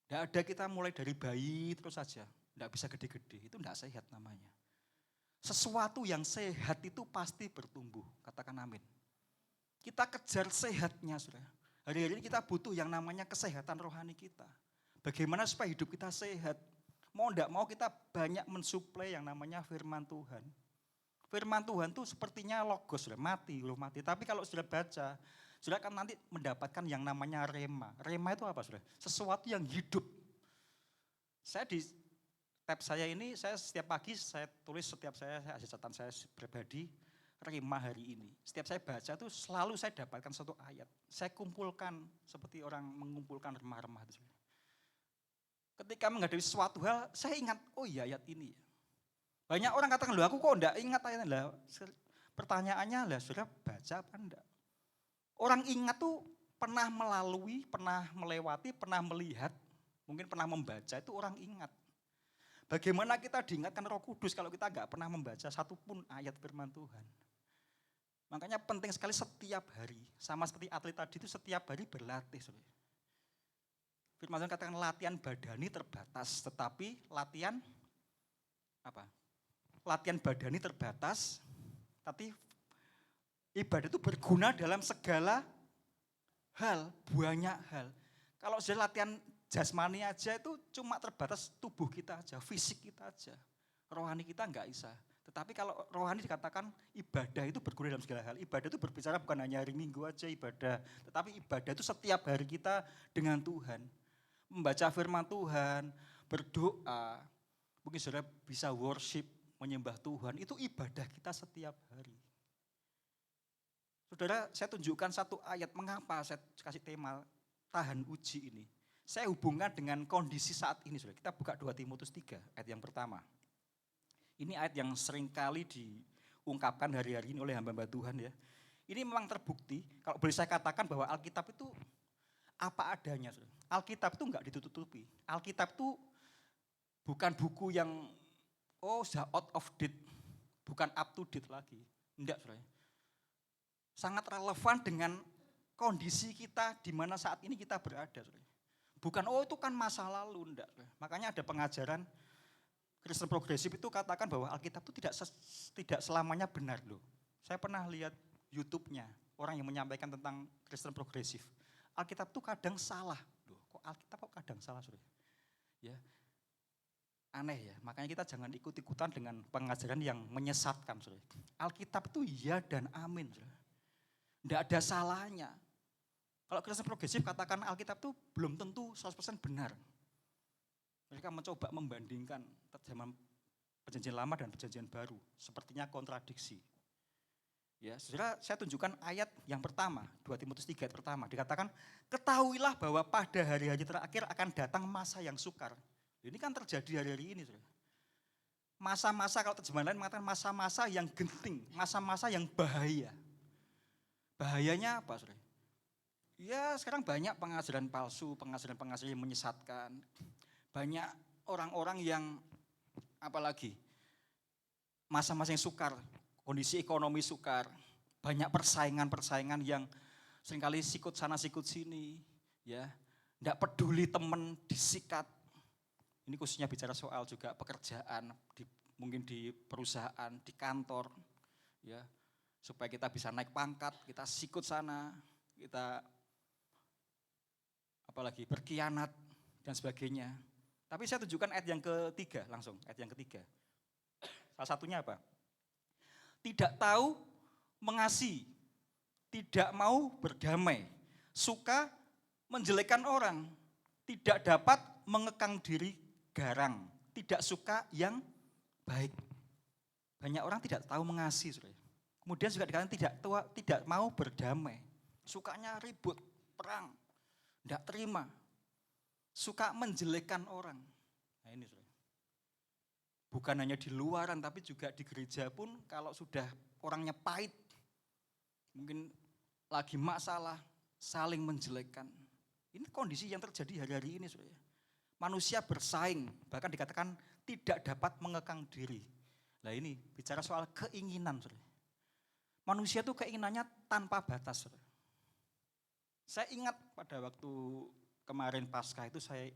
Gak ada kita mulai dari bayi terus saja, gak bisa gede-gede, itu gak sehat namanya. Sesuatu yang sehat itu pasti bertumbuh, katakan amin. Kita kejar sehatnya, saudara. Hari-hari ini kita butuh yang namanya kesehatan rohani kita. Bagaimana supaya hidup kita sehat? Mau enggak mau kita banyak mensuplai yang namanya firman Tuhan. Firman Tuhan itu sepertinya logos, sudah mati. Tapi kalau sudah baca, sudah akan nanti mendapatkan yang namanya rema. Rema itu apa, saudara? Sesuatu yang hidup. Saya di tab saya ini, saya setiap pagi saya tulis setiap saya ada catatan saya pribadi, rema hari ini. Setiap saya baca itu selalu saya dapatkan satu ayat. Saya kumpulkan seperti orang mengumpulkan remah-remah itu. Ketika menghadapi sesuatu hal, saya ingat, oh iya ayat ini. Banyak orang katakan, loh aku kok enggak ingat ayatnya. Lah, pertanyaannya lah, sudah baca apa enggak? Orang ingat tuh pernah melalui, pernah melewati, pernah melihat, mungkin pernah membaca, itu orang ingat. Bagaimana kita diingatkan Roh Kudus kalau kita enggak pernah membaca satupun ayat firman Tuhan. Makanya penting sekali setiap hari, sama seperti atlet tadi itu setiap hari berlatih. Firman Tuhan katakan latihan badani terbatas, tetapi latihan apa? Latihan badani terbatas, tapi ibadah itu berguna dalam segala hal, banyak hal. Kalau sudah latihan jasmani aja itu cuma terbatas tubuh kita aja, fisik kita aja. Rohani kita enggak bisa. Tetapi kalau rohani dikatakan ibadah itu berguna dalam segala hal. Ibadah itu berbicara bukan hanya hari Minggu aja ibadah, tetapi ibadah itu setiap hari kita dengan Tuhan. Membaca firman Tuhan, berdoa, mungkin saudara bisa worship, menyembah Tuhan, itu ibadah kita setiap hari. Saudara, saya tunjukkan satu ayat, mengapa saya kasih tema tahan uji ini. Saya hubungkan dengan kondisi saat ini, saudara. Kita buka 2 Timotius 3, ayat yang pertama. Ini ayat yang seringkali diungkapkan hari-hari ini oleh hamba-hamba Tuhan ya. Ini memang terbukti, kalau boleh saya katakan bahwa Alkitab itu apa adanya, saudara. Alkitab itu enggak ditutupi. Alkitab itu bukan buku yang sudah out of date, bukan up to date lagi. Enggak, saudara. Sangat relevan dengan kondisi kita di mana saat ini kita berada, saudara. Bukan itu kan masa lalu, enggak, saudara. Makanya ada pengajaran Kristen progresif itu katakan bahwa Alkitab itu tidak selamanya benar loh. Saya pernah lihat YouTube-nya orang yang menyampaikan tentang Kristen progresif. Alkitab itu kadang salah. Loh, kok Alkitab kok kadang salah, saudara? Ya. Aneh ya, makanya kita jangan ikut-ikutan dengan pengajaran yang menyesatkan, saudara. Alkitab itu iya dan amin, saudara. Tidak ada salahnya. Kalau Kristen progresif katakan Alkitab itu belum tentu 100% benar. Mereka mencoba membandingkan terjemahan Perjanjian Lama dan Perjanjian Baru, sepertinya kontradiksi. Ya, saudara, saya tunjukkan ayat yang pertama, 2 Timotius 3 ayat pertama. Dikatakan, ketahuilah bahwa pada hari-hari terakhir akan datang masa yang sukar. Ini kan terjadi hari-hari ini, saudara. Masa-masa, kalau terjemahan lain mengatakan masa-masa yang genting, masa-masa yang bahaya. Bahayanya apa, saudara? Ya, sekarang banyak pengajaran palsu, pengajaran-pengajaran yang menyesatkan. Banyak orang-orang yang, apalagi, masa-masa yang sukar, kondisi ekonomi sukar, banyak persaingan-persaingan yang seringkali sikut sana sikut sini, ya, tidak peduli teman disikat. Ini khususnya bicara soal juga pekerjaan, mungkin di perusahaan, di kantor, ya, supaya kita bisa naik pangkat, kita sikut sana, kita apalagi berkhianat dan sebagainya. Tapi saya tunjukkan ayat yang ketiga langsung, ayat yang ketiga. Salah satunya apa? Tidak tahu mengasihi, tidak mau berdamai, suka menjelekkan orang, tidak dapat mengekang diri garang, tidak suka yang baik. Banyak orang tidak tahu mengasihi, saudara. Kemudian juga dikatakan tidak mau berdamai, sukanya ribut, perang, tidak terima. suka menjelekkan orang. Nah ini saudara. Bukan hanya di luaran tapi juga di gereja pun kalau sudah orangnya pahit, mungkin lagi masalah, saling menjelekkan. Ini kondisi yang terjadi hari-hari ini saudara. Manusia bersaing, bahkan dikatakan tidak dapat mengekang diri. Nah ini bicara soal keinginan saudara. Manusia itu keinginannya tanpa batas saudara. Saya ingat pada waktu kemarin Paskah itu saya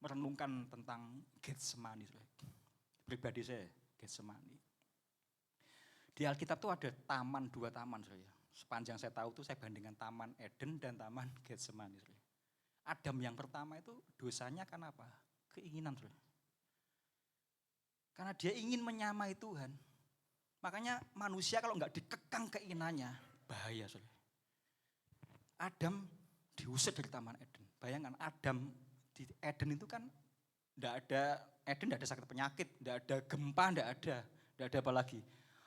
merenungkan tentang Getsemani saudara. Pribadi saya, Getsemani. Di Alkitab tuh ada taman, 2 taman saudara. Sepanjang saya tahu tuh saya bandingkan taman Eden dan taman Getsemani saudara. Adam yang pertama itu dosanya karena apa? Keinginan saudara. Karena dia ingin menyamai Tuhan. Makanya manusia kalau nggak dikekang keinginannya, bahaya saudara. Adam diusir dari taman Eden. Bayangkan Adam di Eden itu kan Eden tidak ada sakit penyakit, tidak ada gempa, tidak ada apa lagi.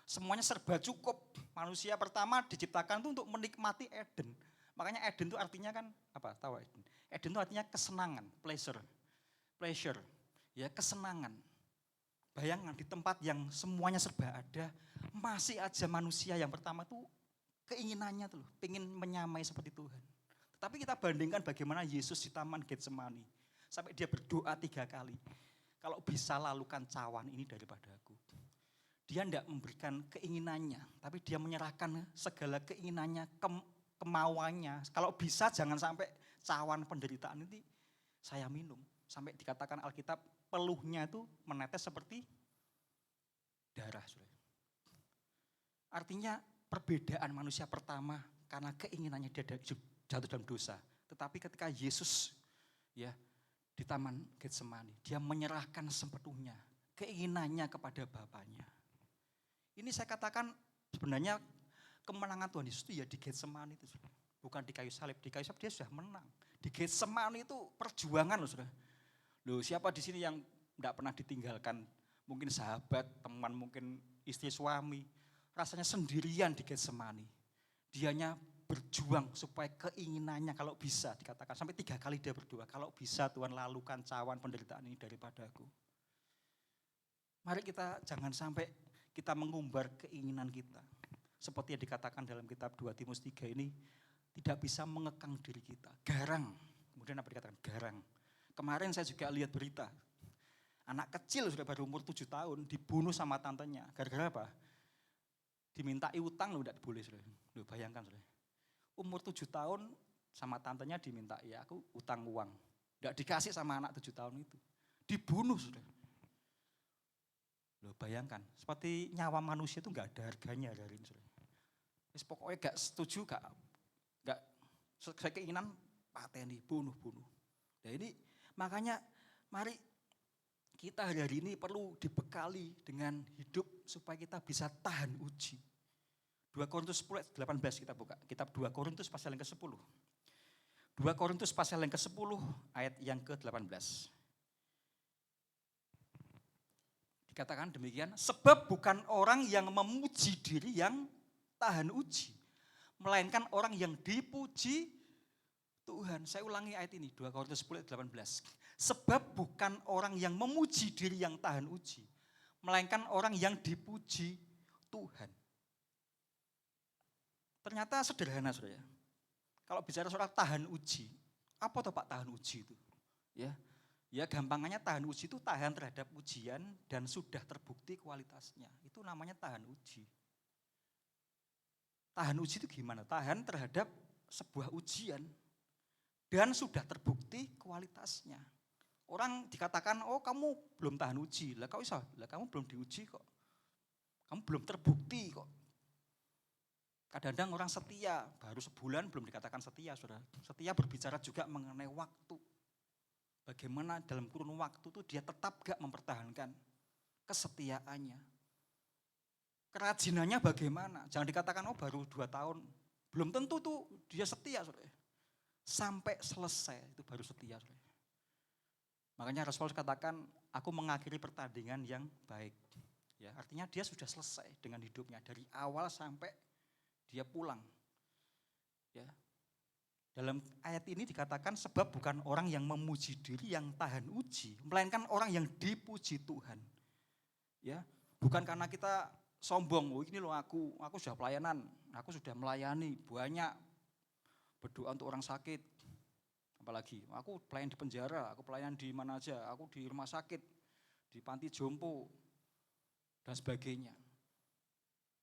Semuanya serba cukup. Manusia pertama diciptakan itu untuk menikmati Eden. Makanya Eden itu artinya kan apa? Tahu Eden? Eden itu artinya kesenangan, pleasure, ya kesenangan. Bayangkan di tempat yang semuanya serba ada, masih aja manusia yang pertama tuh keinginannya tuh, pengen menyamai seperti Tuhan. Tapi kita bandingkan bagaimana Yesus di Taman Getsemani. Sampai dia berdoa 3 kali. Kalau bisa lalukan cawan ini daripada aku. Dia tidak memberikan keinginannya, tapi dia menyerahkan segala keinginannya, kemauannya. Kalau bisa jangan sampai cawan penderitaan ini saya minum. Sampai dikatakan Alkitab peluhnya itu menetes seperti darah. Artinya perbedaan manusia pertama karena keinginannya dia jatuh dalam dosa. Tetapi ketika Yesus ya di Taman Getsemani, dia menyerahkan sepenuhnya keinginannya kepada Bapaknya. Ini saya katakan sebenarnya kemenangan Tuhan Yesus itu ya di Getsemani itu. Bukan di kayu salib. Di kayu salib dia sudah menang. Di Getsemani itu perjuangan loh saudara. Loh siapa di sini yang tidak pernah ditinggalkan? Mungkin sahabat, teman, mungkin istri suami. Rasanya sendirian di Getsemani. Dianya berjuang supaya keinginannya kalau bisa dikatakan. Sampai 3 kali dia berdoa. Kalau bisa Tuhan lalukan cawan penderitaan ini daripada aku. Mari kita jangan sampai kita mengumbar keinginan kita. Seperti yang dikatakan dalam kitab 2 Timotius 3 ini. Tidak bisa mengekang diri kita. Garang. Kemudian apa dikatakan? Garang. Kemarin saya juga lihat berita. Anak kecil sudah baru umur 7 tahun dibunuh sama tantenya. Gara-gara apa? Dimintai utang loh, tidak boleh. Loh, bayangkan. Umur 7 tahun sama tantenya diminta, ya aku utang uang. Tidak dikasih sama anak 7 tahun itu. Dibunuh sudah. Loh bayangkan, seperti nyawa manusia itu enggak ada harganya hari ini. Pokoknya enggak setuju, enggak saya keinginan pateni, bunuh. Nah ini makanya mari kita hari ini perlu dibekali dengan hidup supaya kita bisa tahan uji. 2 Korintus 10 ayat 18 kita buka. Kitab 2 Korintus pasal yang ke-10. 2 Korintus pasal yang ke-10 ayat yang ke-18. Dikatakan demikian, sebab bukan orang yang memuji diri yang tahan uji, melainkan orang yang dipuji Tuhan. Saya ulangi ayat ini, 2 Korintus 10 ayat 18. Sebab bukan orang yang memuji diri yang tahan uji, melainkan orang yang dipuji Tuhan. Ternyata sederhana saudara. Kalau bicara soal tahan uji, apa toh Pak tahan uji itu? Ya gampangannya tahan uji itu tahan terhadap ujian dan sudah terbukti kualitasnya. Itu namanya tahan uji. Tahan uji itu gimana? Tahan terhadap sebuah ujian dan sudah terbukti kualitasnya. Orang dikatakan, oh kamu belum tahan uji. Lah kok bisa? Lah kamu belum diuji kok. Kamu belum terbukti kok. Kadang-kadang orang setia, baru sebulan belum dikatakan setia, saudara. Setia berbicara juga mengenai waktu. Bagaimana dalam kurun waktu itu dia tetap gak mempertahankan kesetiaannya. Kerajinannya bagaimana? Jangan dikatakan, oh baru 2 tahun. Belum tentu tuh dia setia, saudara. Sampai selesai itu baru setia, saudara. Makanya Rasul katakan, aku mengakhiri pertandingan yang baik. Ya, artinya dia sudah selesai dengan hidupnya dari awal sampai dia pulang. Ya. Dalam ayat ini dikatakan sebab bukan orang yang memuji diri yang tahan uji, melainkan orang yang dipuji Tuhan. Ya, bukan karena kita sombong, oh ini loh aku sudah pelayanan, aku sudah melayani banyak, berdoa untuk orang sakit. Apalagi, aku pelayan di penjara, aku pelayan di mana aja, aku di rumah sakit, di panti jompo, dan sebagainya.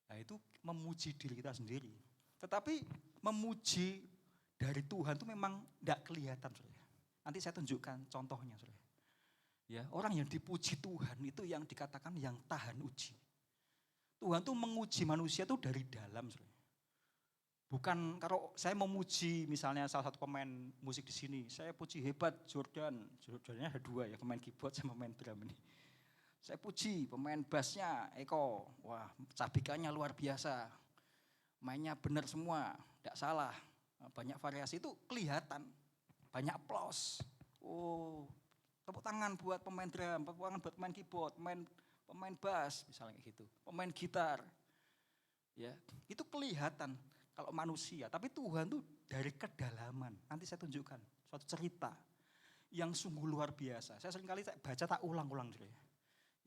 Nah itu memuji diri kita sendiri. Tetapi memuji dari Tuhan itu memang tidak kelihatan. Saudara. Nanti saya tunjukkan contohnya. Saudara. Ya, orang yang dipuji Tuhan itu yang dikatakan yang tahan uji. Tuhan tuh menguji manusia tuh dari dalam. Saudara. Bukan kalau saya memuji misalnya salah satu pemain musik di sini, saya puji hebat Jordannya ada 2 ya, pemain keyboard sama pemain drum ini. Saya puji pemain bassnya Eko, wah cabikannya luar biasa, mainnya benar semua, tidak salah, banyak variasi itu kelihatan, banyak aplaus. Oh, tepuk tangan buat pemain drum, tepuk tangan buat pemain keyboard, pemain bass misalnya gitu, pemain gitar. Ya, itu kelihatan. Kalau manusia, tapi Tuhan tuh dari kedalaman. Nanti saya tunjukkan suatu cerita yang sungguh luar biasa. Saya seringkali baca tak ulang-ulang dulu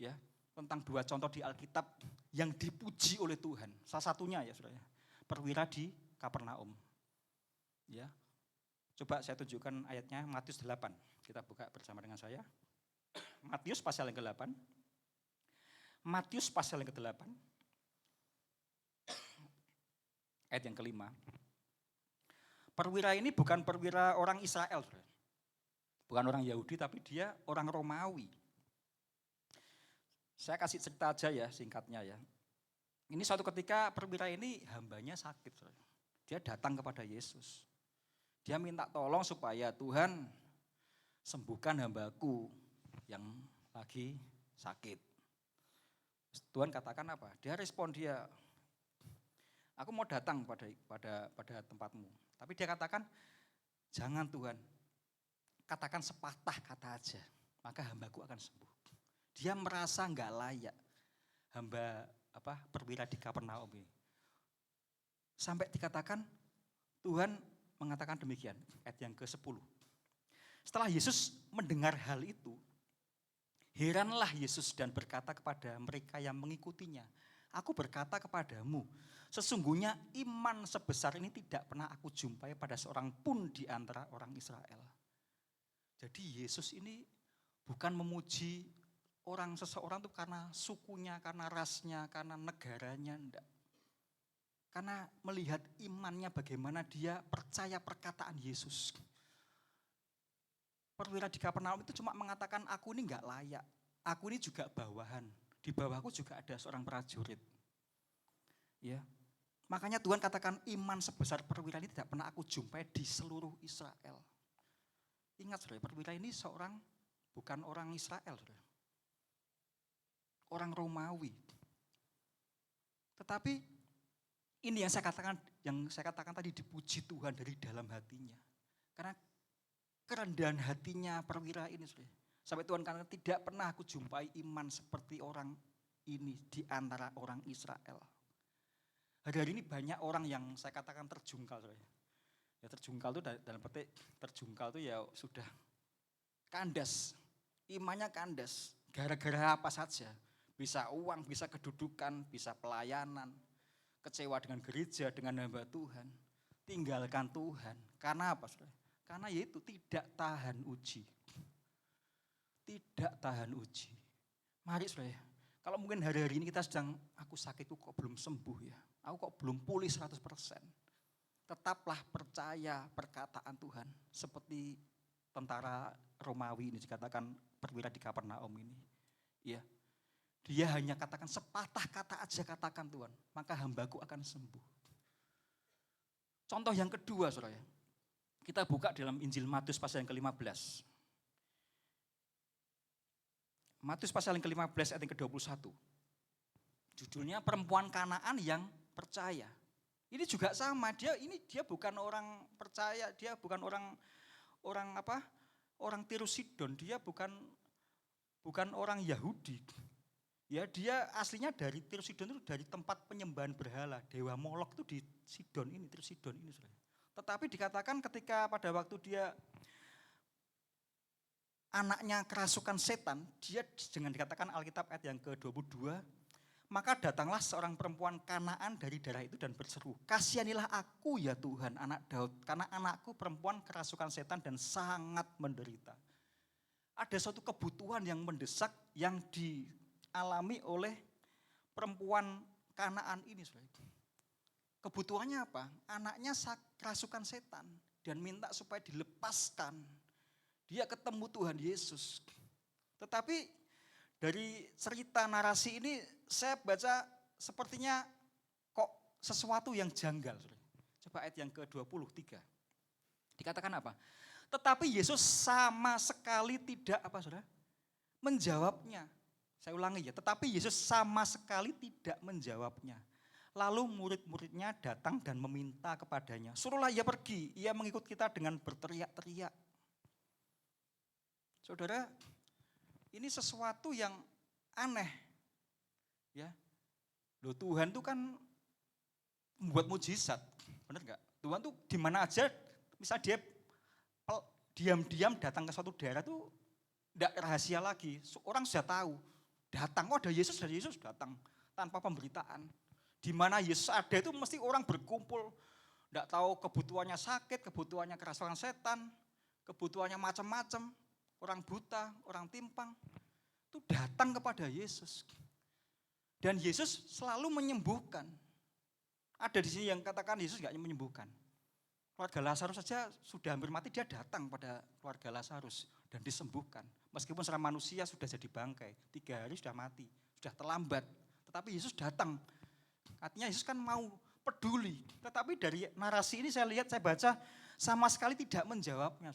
ya. Tentang 2 contoh di Alkitab yang dipuji oleh Tuhan. Salah satunya ya Saudara, perwira di Kapernaum. Ya. Coba saya tunjukkan ayatnya Matius 8. Kita buka bersama dengan saya. Matius pasal yang ke-8. Matius pasal yang ke-8. Ayat yang ke-5. Perwira ini bukan perwira orang Israel. Bukan orang Yahudi tapi dia orang Romawi. Saya kasih cerita aja ya singkatnya ya. Ini suatu ketika perwira ini hambanya sakit. Dia datang kepada Yesus. Dia minta tolong supaya Tuhan sembuhkan hambaku yang lagi sakit. Tuhan katakan apa? Dia respon dia, aku mau datang pada tempatmu. Tapi dia katakan, jangan Tuhan, katakan sepatah kata aja, maka hambaku akan sembuh. Dia merasa enggak layak, perwira di Kapernaum ini. Sampai dikatakan, Tuhan mengatakan demikian, ayat yang ke-10. Setelah Yesus mendengar hal itu, heranlah Yesus dan berkata kepada mereka yang mengikutinya, aku berkata kepadamu, sesungguhnya iman sebesar ini tidak pernah aku jumpai pada seorang pun di antara orang Israel. Jadi Yesus ini bukan memuji seseorang itu karena sukunya, karena rasnya, karena negaranya, enggak. Karena melihat imannya bagaimana dia percaya perkataan Yesus. Perwira di Kapernaum itu cuma mengatakan aku ini enggak layak, aku ini juga bawahan. Di bawahku juga ada seorang prajurit. Ya. Makanya Tuhan katakan iman sebesar perwira ini tidak pernah aku jumpai di seluruh Israel. Ingat saudara, perwira ini bukan orang Israel, saudara. Orang Romawi. Tetapi ini yang saya katakan tadi dipuji Tuhan dari dalam hatinya. Karena kerendahan hatinya perwira ini, saudara. Sampai Tuhan katakan tidak pernah aku jumpai iman seperti orang ini di antara orang Israel. Hari-hari ini banyak orang yang saya katakan terjungkal. Ya terjungkal itu dalam petik terjungkal itu ya sudah kandas. Imannya kandas. Gara-gara apa saja. Bisa uang, bisa kedudukan, bisa pelayanan. Kecewa dengan gereja, dengan hamba Tuhan. Tinggalkan Tuhan. Karena apa? Karena yaitu tidak tahan uji. Tidak tahan uji. Mari saudara, kalau mungkin hari-hari ini kita sedang, aku sakit kok belum sembuh ya. Aku kok belum pulih 100%. Tetaplah percaya perkataan Tuhan. Seperti tentara Romawi ini dikatakan perwira di Kapernaum ini. Ya. Dia hanya katakan sepatah kata aja katakan Tuhan. Maka hambaku akan sembuh. Contoh yang kedua saudara. Kita buka dalam Injil Matius pasal yang ke-15. Matius pasal yang ke-15 ayat yang ke-21. Judulnya perempuan Kanaan yang percaya. Ini juga sama, dia bukan orang percaya, dia bukan orang Tirus Sidon, dia bukan orang Yahudi. Ya, dia aslinya dari Tirus Sidon itu dari tempat penyembahan berhala, dewa Molok itu di Sidon ini, Tirus Sidon ini. Tetapi dikatakan ketika pada waktu dia anaknya kerasukan setan, dia dengan dikatakan Alkitab ayat yang ke-22, maka datanglah seorang perempuan Kanaan dari daerah itu dan berseru, "Kasihanilah aku ya Tuhan, anak Daud, karena anakku perempuan kerasukan setan dan sangat menderita." Ada suatu kebutuhan yang mendesak yang dialami oleh perempuan Kanaan ini. Kebutuhannya apa? Anaknya kerasukan setan dan minta supaya dilepaskan. Dia ketemu Tuhan Yesus. Tetapi dari cerita narasi ini saya baca sepertinya kok sesuatu yang janggal. Coba ayat yang ke-23. Dikatakan apa? Tetapi Yesus sama sekali tidak apa saudara? Menjawabnya. Saya ulangi ya, tetapi Yesus sama sekali tidak menjawabnya. Lalu murid-muridnya datang dan meminta kepadanya, "Suruhlah ia pergi, ia mengikut kita dengan berteriak-teriak." Saudara, ini sesuatu yang aneh. Ya. Loh, Tuhan tuh kan membuat mujizat, benar enggak? Tuhan tuh di mana aja, misal dia diam-diam datang ke suatu daerah tuh enggak rahasia lagi. Orang sudah tahu. Datang, oh ada Yesus datang tanpa pemberitaan. Di mana Yesus ada itu mesti orang berkumpul. Enggak tahu kebutuhannya sakit, kebutuhannya kerasukan setan, kebutuhannya macam-macam. Orang buta, orang timpang, itu datang kepada Yesus. Dan Yesus selalu menyembuhkan. Ada di sini yang katakan Yesus enggak menyembuhkan. Keluarga Lazarus saja sudah hampir mati, dia datang pada keluarga Lazarus dan disembuhkan. Meskipun secara manusia sudah jadi bangkai, 3 hari sudah mati, sudah terlambat. Tetapi Yesus datang. Artinya Yesus kan mau peduli. Tetapi dari narasi ini saya lihat, saya baca sama sekali tidak menjawabnya.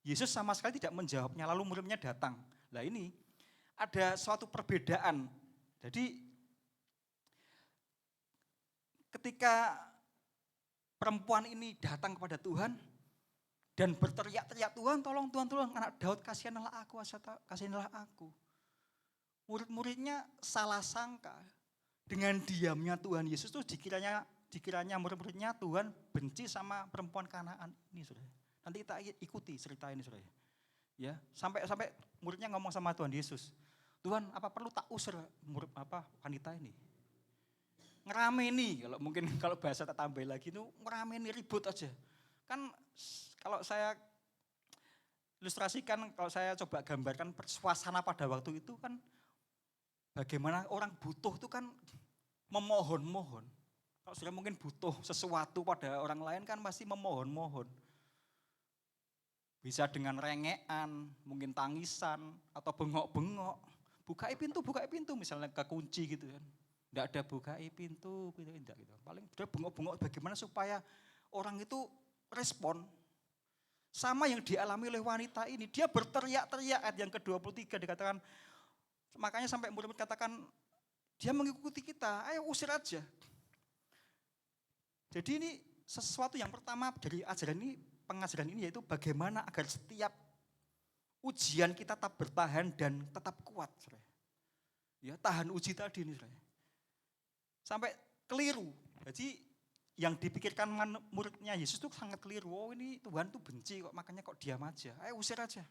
Yesus sama sekali tidak menjawabnya, lalu muridnya datang. Nah ini ada suatu perbedaan. Jadi ketika perempuan ini datang kepada Tuhan dan berteriak-teriak, "Tuhan tolong, Tuhan tolong, anak Daud kasihanilah aku, kasihanilah aku." Murid-muridnya salah sangka dengan diamnya Tuhan Yesus itu dikiranya murid-muridnya Tuhan benci sama perempuan Kanaan ini, saudara. Nanti kita ikuti cerita ini, saudara. Ya, sampai muridnya ngomong sama Tuhan Yesus, "Tuhan, apa perlu tak usir wanita ini?" Ngerameni, kalau bahasa tak tambah lagi itu ngerameni, ribut aja. Kan kalau saya ilustrasikan, kalau saya coba gambarkan suasana pada waktu itu kan bagaimana orang butuh itu kan memohon-mohon. Kalau sudah mungkin butuh sesuatu pada orang lain kan pasti memohon-mohon. Bisa dengan rengean, mungkin tangisan, atau bengok-bengok. Bukai pintu, misalnya kekunci gitu kan. Enggak ada bukai pintu, enggak gitu. Paling udah bengok-bengok bagaimana supaya orang itu respon. Sama yang dialami oleh wanita ini, dia berteriak-teriak, ayat yang ke-23 dikatakan, makanya sampai murid-murid katakan, dia mengikuti kita, ayo usir aja. Jadi ini sesuatu yang pertama dari pengajaran ini yaitu bagaimana agar setiap ujian kita tetap bertahan dan tetap kuat. Ya, tahan uji tadi ini. Sampai keliru. Jadi yang dipikirkan muridnya Yesus itu sangat keliru. Oh ini Tuhan tuh benci kok, makanya kok diam aja. Ayo usir aja.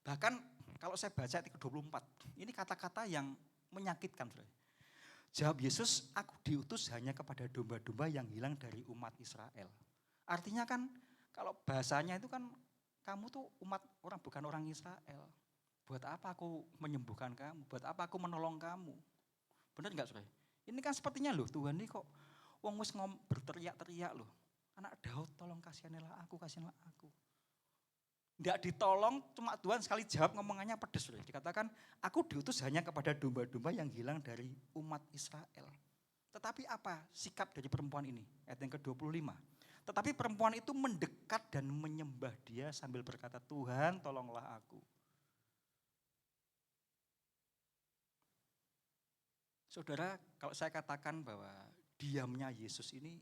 Bahkan kalau saya baca ayat 24, ini kata-kata yang menyakitkan. Jawab Yesus, "Aku diutus hanya kepada domba-domba yang hilang dari umat Israel." Artinya kan kalau bahasanya itu kan kamu tuh umat orang, bukan orang Israel. Buat apa aku menyembuhkan kamu? Buat apa aku menolong kamu? Benar enggak, saudara? Ini kan sepertinya loh, Tuhan ini kok wong wis berteriak-teriak loh. Anak Daud tolong kasihanilah aku, kasihanilah aku. Enggak ditolong, cuma Tuhan sekali jawab ngomongannya pedes. Saudara. Dikatakan, "Aku diutus hanya kepada domba-domba yang hilang dari umat Israel." Tetapi apa sikap dari perempuan ini? Ayat yang ke-25. Tetapi perempuan itu mendekat dan menyembah dia sambil berkata, "Tuhan tolonglah aku." Saudara, kalau saya katakan bahwa diamnya Yesus ini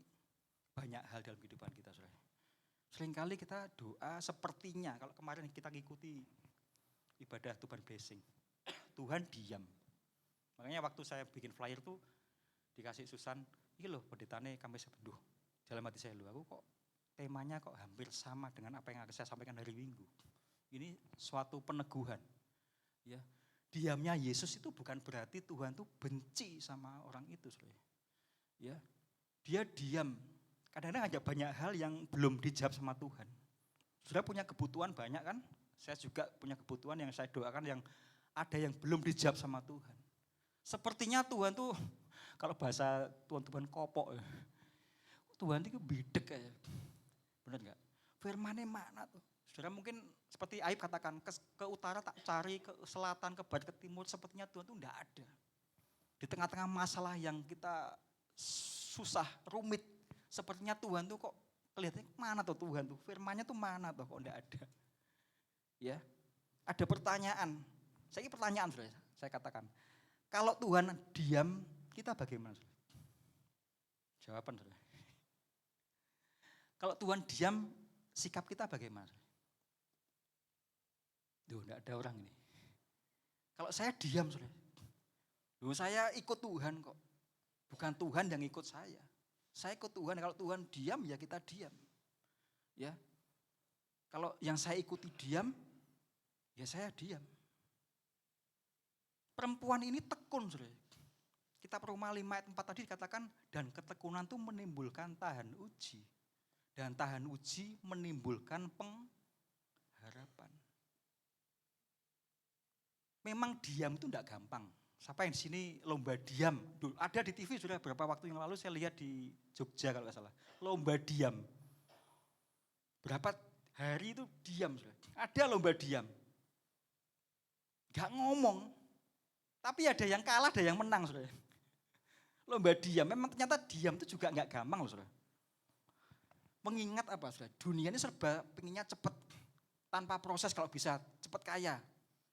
banyak hal dalam kehidupan kita, saudara. Seringkali kita doa sepertinya, kalau kemarin kita ngikuti ibadah Tuban Blessing, Tuhan diam. Makanya waktu saya bikin flyer tuh dikasih Susan, "Ini loh pendetane kami sepenuh." dalam hati saya, loh aku kok temanya kok hampir sama dengan apa yang saya sampaikan hari Minggu. Ini suatu peneguhan. Ya, diamnya Yesus itu bukan berarti Tuhan tuh benci sama orang itu, saudara. Ya, dia diam. Kadang-kadang ada banyak hal yang belum dijawab sama Tuhan. Saudara punya kebutuhan banyak kan? Saya juga punya kebutuhan yang saya doakan yang ada yang belum dijawab sama Tuhan. Sepertinya Tuhan tuh, kalau bahasa Tuhan kopok ya. Tuhan itu bidek ya. Benar enggak? Firman-Nya mana tuh? Saudara mungkin seperti Ayub katakan, ke utara tak cari, ke selatan, ke barat, ke timur, sepertinya Tuhan itu enggak ada. Di tengah-tengah masalah yang kita susah, rumit, sepertinya Tuhan tuh kok kelihatannya mana tuh Tuhan tuh? Firman-Nya tuh mana tuh kok enggak ada? Ya, ada pertanyaan. Saya ini pertanyaan, saudara, saya katakan. Kalau Tuhan diam, kita bagaimana, saudara? Jawaban, saudara. Kalau Tuhan diam, sikap kita bagaimana? Duh, enggak ada orang ini. Kalau saya diam, saudara. Duh, saya ikut Tuhan kok. Bukan Tuhan yang ikut saya. Saya ikut Tuhan, kalau Tuhan diam ya kita diam. Ya. Kalau yang saya ikuti diam, ya saya diam. Perempuan ini tekun, saudara. Kitab Roma 5 ayat 4 tadi dikatakan, dan ketekunan itu menimbulkan tahan uji. Dan tahan uji menimbulkan pengharapan. Memang diam itu enggak gampang. Siapa yang di sini lomba diam? Ada di TV sudah beberapa waktu yang lalu saya lihat di Jogja kalau nggak salah. Lomba diam. Berapa hari itu diam sudah. Ada lomba diam. Gak ngomong. Tapi ada yang kalah, ada yang menang sudah. Lomba diam. Memang ternyata diam itu juga nggak gampang loh sudah. Mengingat apa sudah? Dunia ini serba pengennya cepat. Tanpa proses kalau bisa cepat kaya.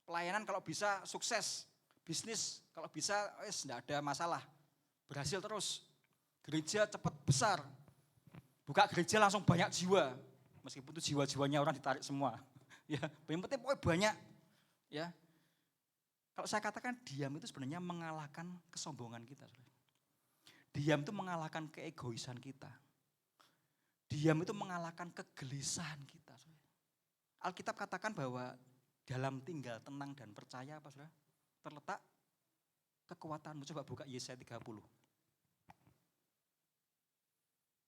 Pelayanan kalau bisa sukses. Bisnis kalau bisa enggak ada masalah. Berhasil terus. Gereja cepat besar. Buka gereja langsung banyak jiwa. Meskipun itu jiwa-jiwanya orang ditarik semua. Ya, yang penting pokoknya banyak. Ya. Kalau saya katakan diam itu sebenarnya mengalahkan kesombongan kita. Diam itu mengalahkan keegoisan kita. Diam itu mengalahkan kegelisahan kita. Alkitab katakan bahwa dalam tinggal tenang dan percaya apa saudara? Terletak kekuatanmu. Coba buka Yesaya 30.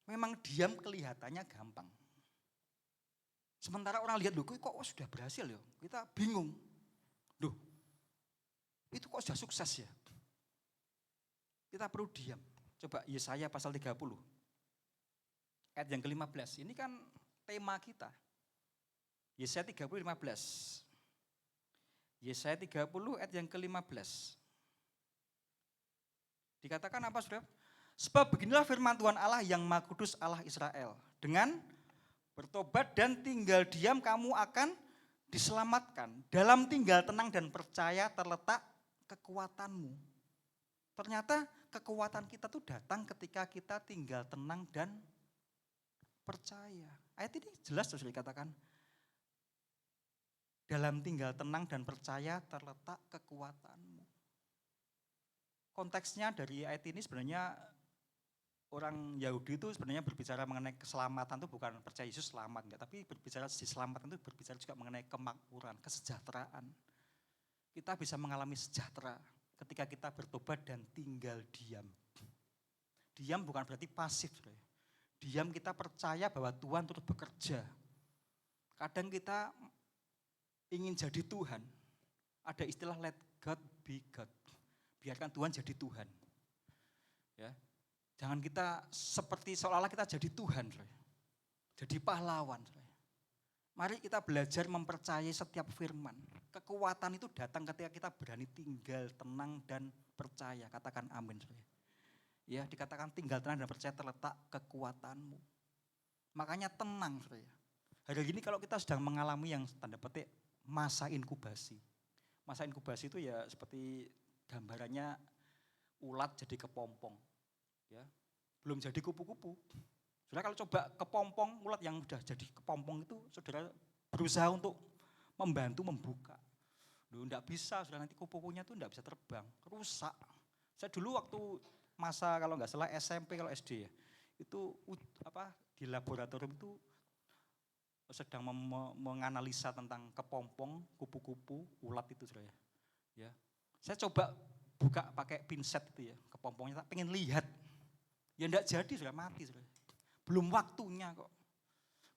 Memang diam kelihatannya gampang. Sementara orang lihat, loh kok sudah berhasil ya? Kita bingung. Loh, itu kok sudah sukses ya? Kita perlu diam. Coba Yesaya pasal 30. Ayat yang ke-15. Ini kan tema kita. Yesaya 30, 15. Yesaya 30 ayat yang ke-15. Dikatakan apa saudara? Sebab beginilah firman Tuhan Allah yang Maha Kudus Allah Israel. Dengan bertobat dan tinggal diam kamu akan diselamatkan. Dalam tinggal tenang dan percaya terletak kekuatanmu. Ternyata kekuatan kita tuh datang ketika kita tinggal tenang dan percaya. Ayat ini jelas sudah dikatakan. Dalam tinggal tenang dan percaya terletak kekuatanmu. Konteksnya dari ayat ini sebenarnya orang Yahudi itu sebenarnya berbicara mengenai keselamatan itu bukan percaya Yesus selamat, enggak, tapi berbicara keselamatan itu berbicara juga mengenai kemakmuran, kesejahteraan. Kita bisa mengalami sejahtera ketika kita bertobat dan tinggal diam. Diam bukan berarti pasif. Diam kita percaya bahwa Tuhan terus bekerja. Kadang kita ingin jadi Tuhan. Ada istilah let God be God. Biarkan Tuhan jadi Tuhan. Ya. Jangan kita seperti seolah-olah kita jadi Tuhan. Jadi pahlawan. Mari kita belajar mempercayai setiap firman. Kekuatan itu datang ketika kita berani tinggal tenang dan percaya. Katakan amin. Ya, dikatakan tinggal tenang dan percaya terletak kekuatanmu. Makanya tenang. Hari ini kalau kita sedang mengalami yang tanda petik masa inkubasi. Masa inkubasi itu ya seperti gambarannya ulat jadi kepompong. Ya, belum jadi kupu-kupu. Saudara kalau coba kepompong ulat yang sudah jadi kepompong itu saudara berusaha untuk membantu membuka. Loh, enggak bisa, saudara nanti kupu-kupunya itu enggak bisa terbang, rusak. Saya dulu waktu masa kalau enggak salah SMP kalau SD ya, itu di laboratorium itu sedang menganalisa tentang kepompong, kupu-kupu, ulat itu saudara. Ya. Saya coba buka pakai pinset itu ya, kepompongnya, tak pengen lihat. Ya enggak jadi saudara, mati saudara. Belum waktunya kok.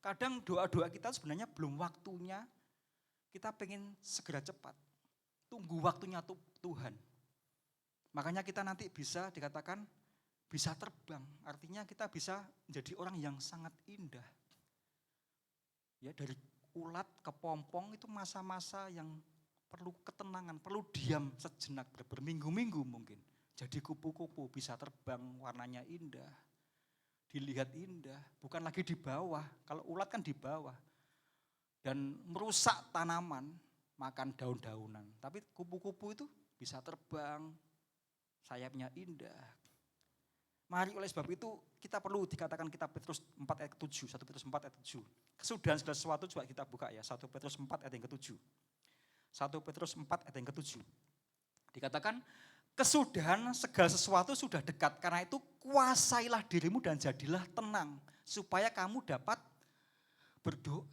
Kadang doa-doa kita sebenarnya belum waktunya, kita pengen segera cepat. Tunggu waktunya Tuhan. Makanya kita nanti bisa dikatakan bisa terbang, artinya kita bisa menjadi orang yang sangat indah. Ya, dari ulat ke pompong itu masa-masa yang perlu ketenangan, perlu diam sejenak, berminggu-minggu mungkin. Jadi kupu-kupu bisa terbang, warnanya indah, dilihat indah, bukan lagi di bawah. Kalau ulat kan di bawah dan merusak tanaman, makan daun-daunan. Tapi kupu-kupu itu bisa terbang, sayapnya indah. Mari oleh sebab itu kita perlu dikatakan kitab Petrus 4 ayat ke-7, 1 Petrus 4 ayat 7. Kesudahan segala sesuatu coba kita buka ya, 1 Petrus 4 ayat yang ke-7. 1 Petrus 4 ayat yang ke-7. Dikatakan kesudahan segala sesuatu sudah dekat, karena itu kuasailah dirimu dan jadilah tenang supaya kamu dapat berdoa.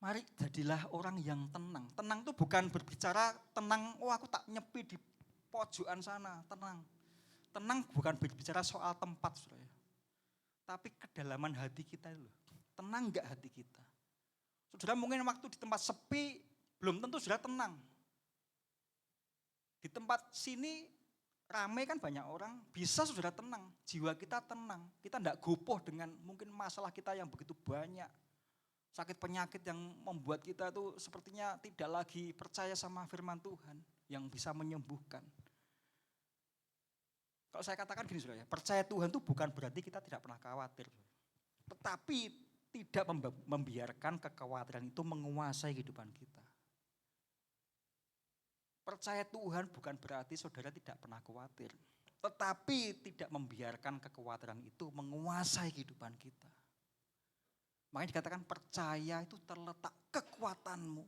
Mari jadilah orang yang tenang. Tenang itu bukan berbicara tenang, oh aku tak nyepi di pojokan sana, tenang. Tenang bukan berbicara soal tempat, saudara. Tapi kedalaman hati kita itu. Tenang enggak hati kita? Saudara mungkin waktu di tempat sepi, belum tentu saudara tenang. Di tempat sini ramai kan banyak orang, bisa saudara tenang. Jiwa kita tenang. Kita enggak gopoh dengan mungkin masalah kita yang begitu banyak. Sakit penyakit yang membuat kita tuh sepertinya tidak lagi percaya sama firman Tuhan yang bisa menyembuhkan. Kalau saya katakan gini saudara, percaya Tuhan itu bukan berarti kita tidak pernah khawatir. Tetapi tidak membiarkan kekhawatiran itu menguasai kehidupan kita. Percaya Tuhan bukan berarti saudara tidak pernah khawatir. Tetapi tidak membiarkan kekhawatiran itu menguasai kehidupan kita. Makanya dikatakan percaya itu terletak kekuatanmu.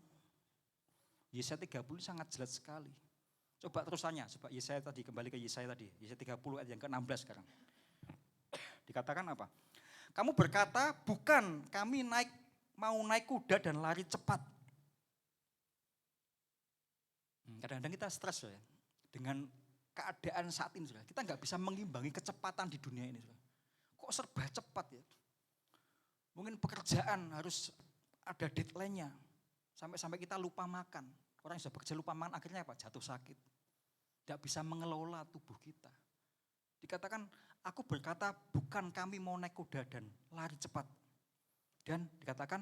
Yesaya 30 sangat jelas sekali. Coba terusannya, coba Yesaya tadi, kembali ke Yesaya tadi. Yesaya 30 ayat yang ke-16 sekarang. Dikatakan apa? Kamu berkata, bukan kami mau naik kuda dan lari cepat. Kadang-kadang kita stres ya, dengan keadaan saat ini. Kita nggak bisa mengimbangi kecepatan di dunia ini. Kok serba cepat ya? Mungkin pekerjaan harus ada deadline-nya. Sampai-sampai kita lupa makan. Orang yang sudah bekerja lupa makan akhirnya apa? Jatuh sakit. Tidak bisa mengelola tubuh kita. Dikatakan, aku berkata bukan kami mau naik kuda dan lari cepat. Dan dikatakan,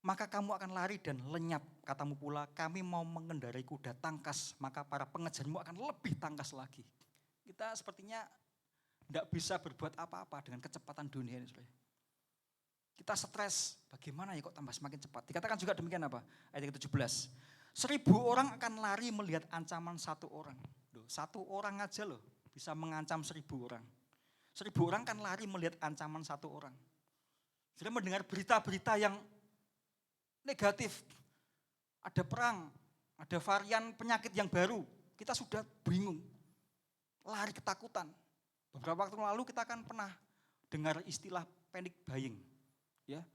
maka kamu akan lari dan lenyap. Katamu pula, kami mau mengendarai kuda tangkas, maka para pengejarmu akan lebih tangkas lagi. Kita sepertinya tidak bisa berbuat apa-apa dengan kecepatan dunia ini. Kita stres, bagaimana ya kok tambah semakin cepat. Dikatakan juga demikian apa? Ayat ke-17. 1000 orang akan lari melihat ancaman satu orang. Loh, satu orang aja loh bisa mengancam 1000 orang. 1000 orang akan lari melihat ancaman satu orang. Sudah mendengar berita-berita yang negatif. Ada perang, ada varian penyakit yang baru. Kita sudah bingung, lari ketakutan. Beberapa waktu lalu kita kan pernah dengar istilah panic buying. Ya,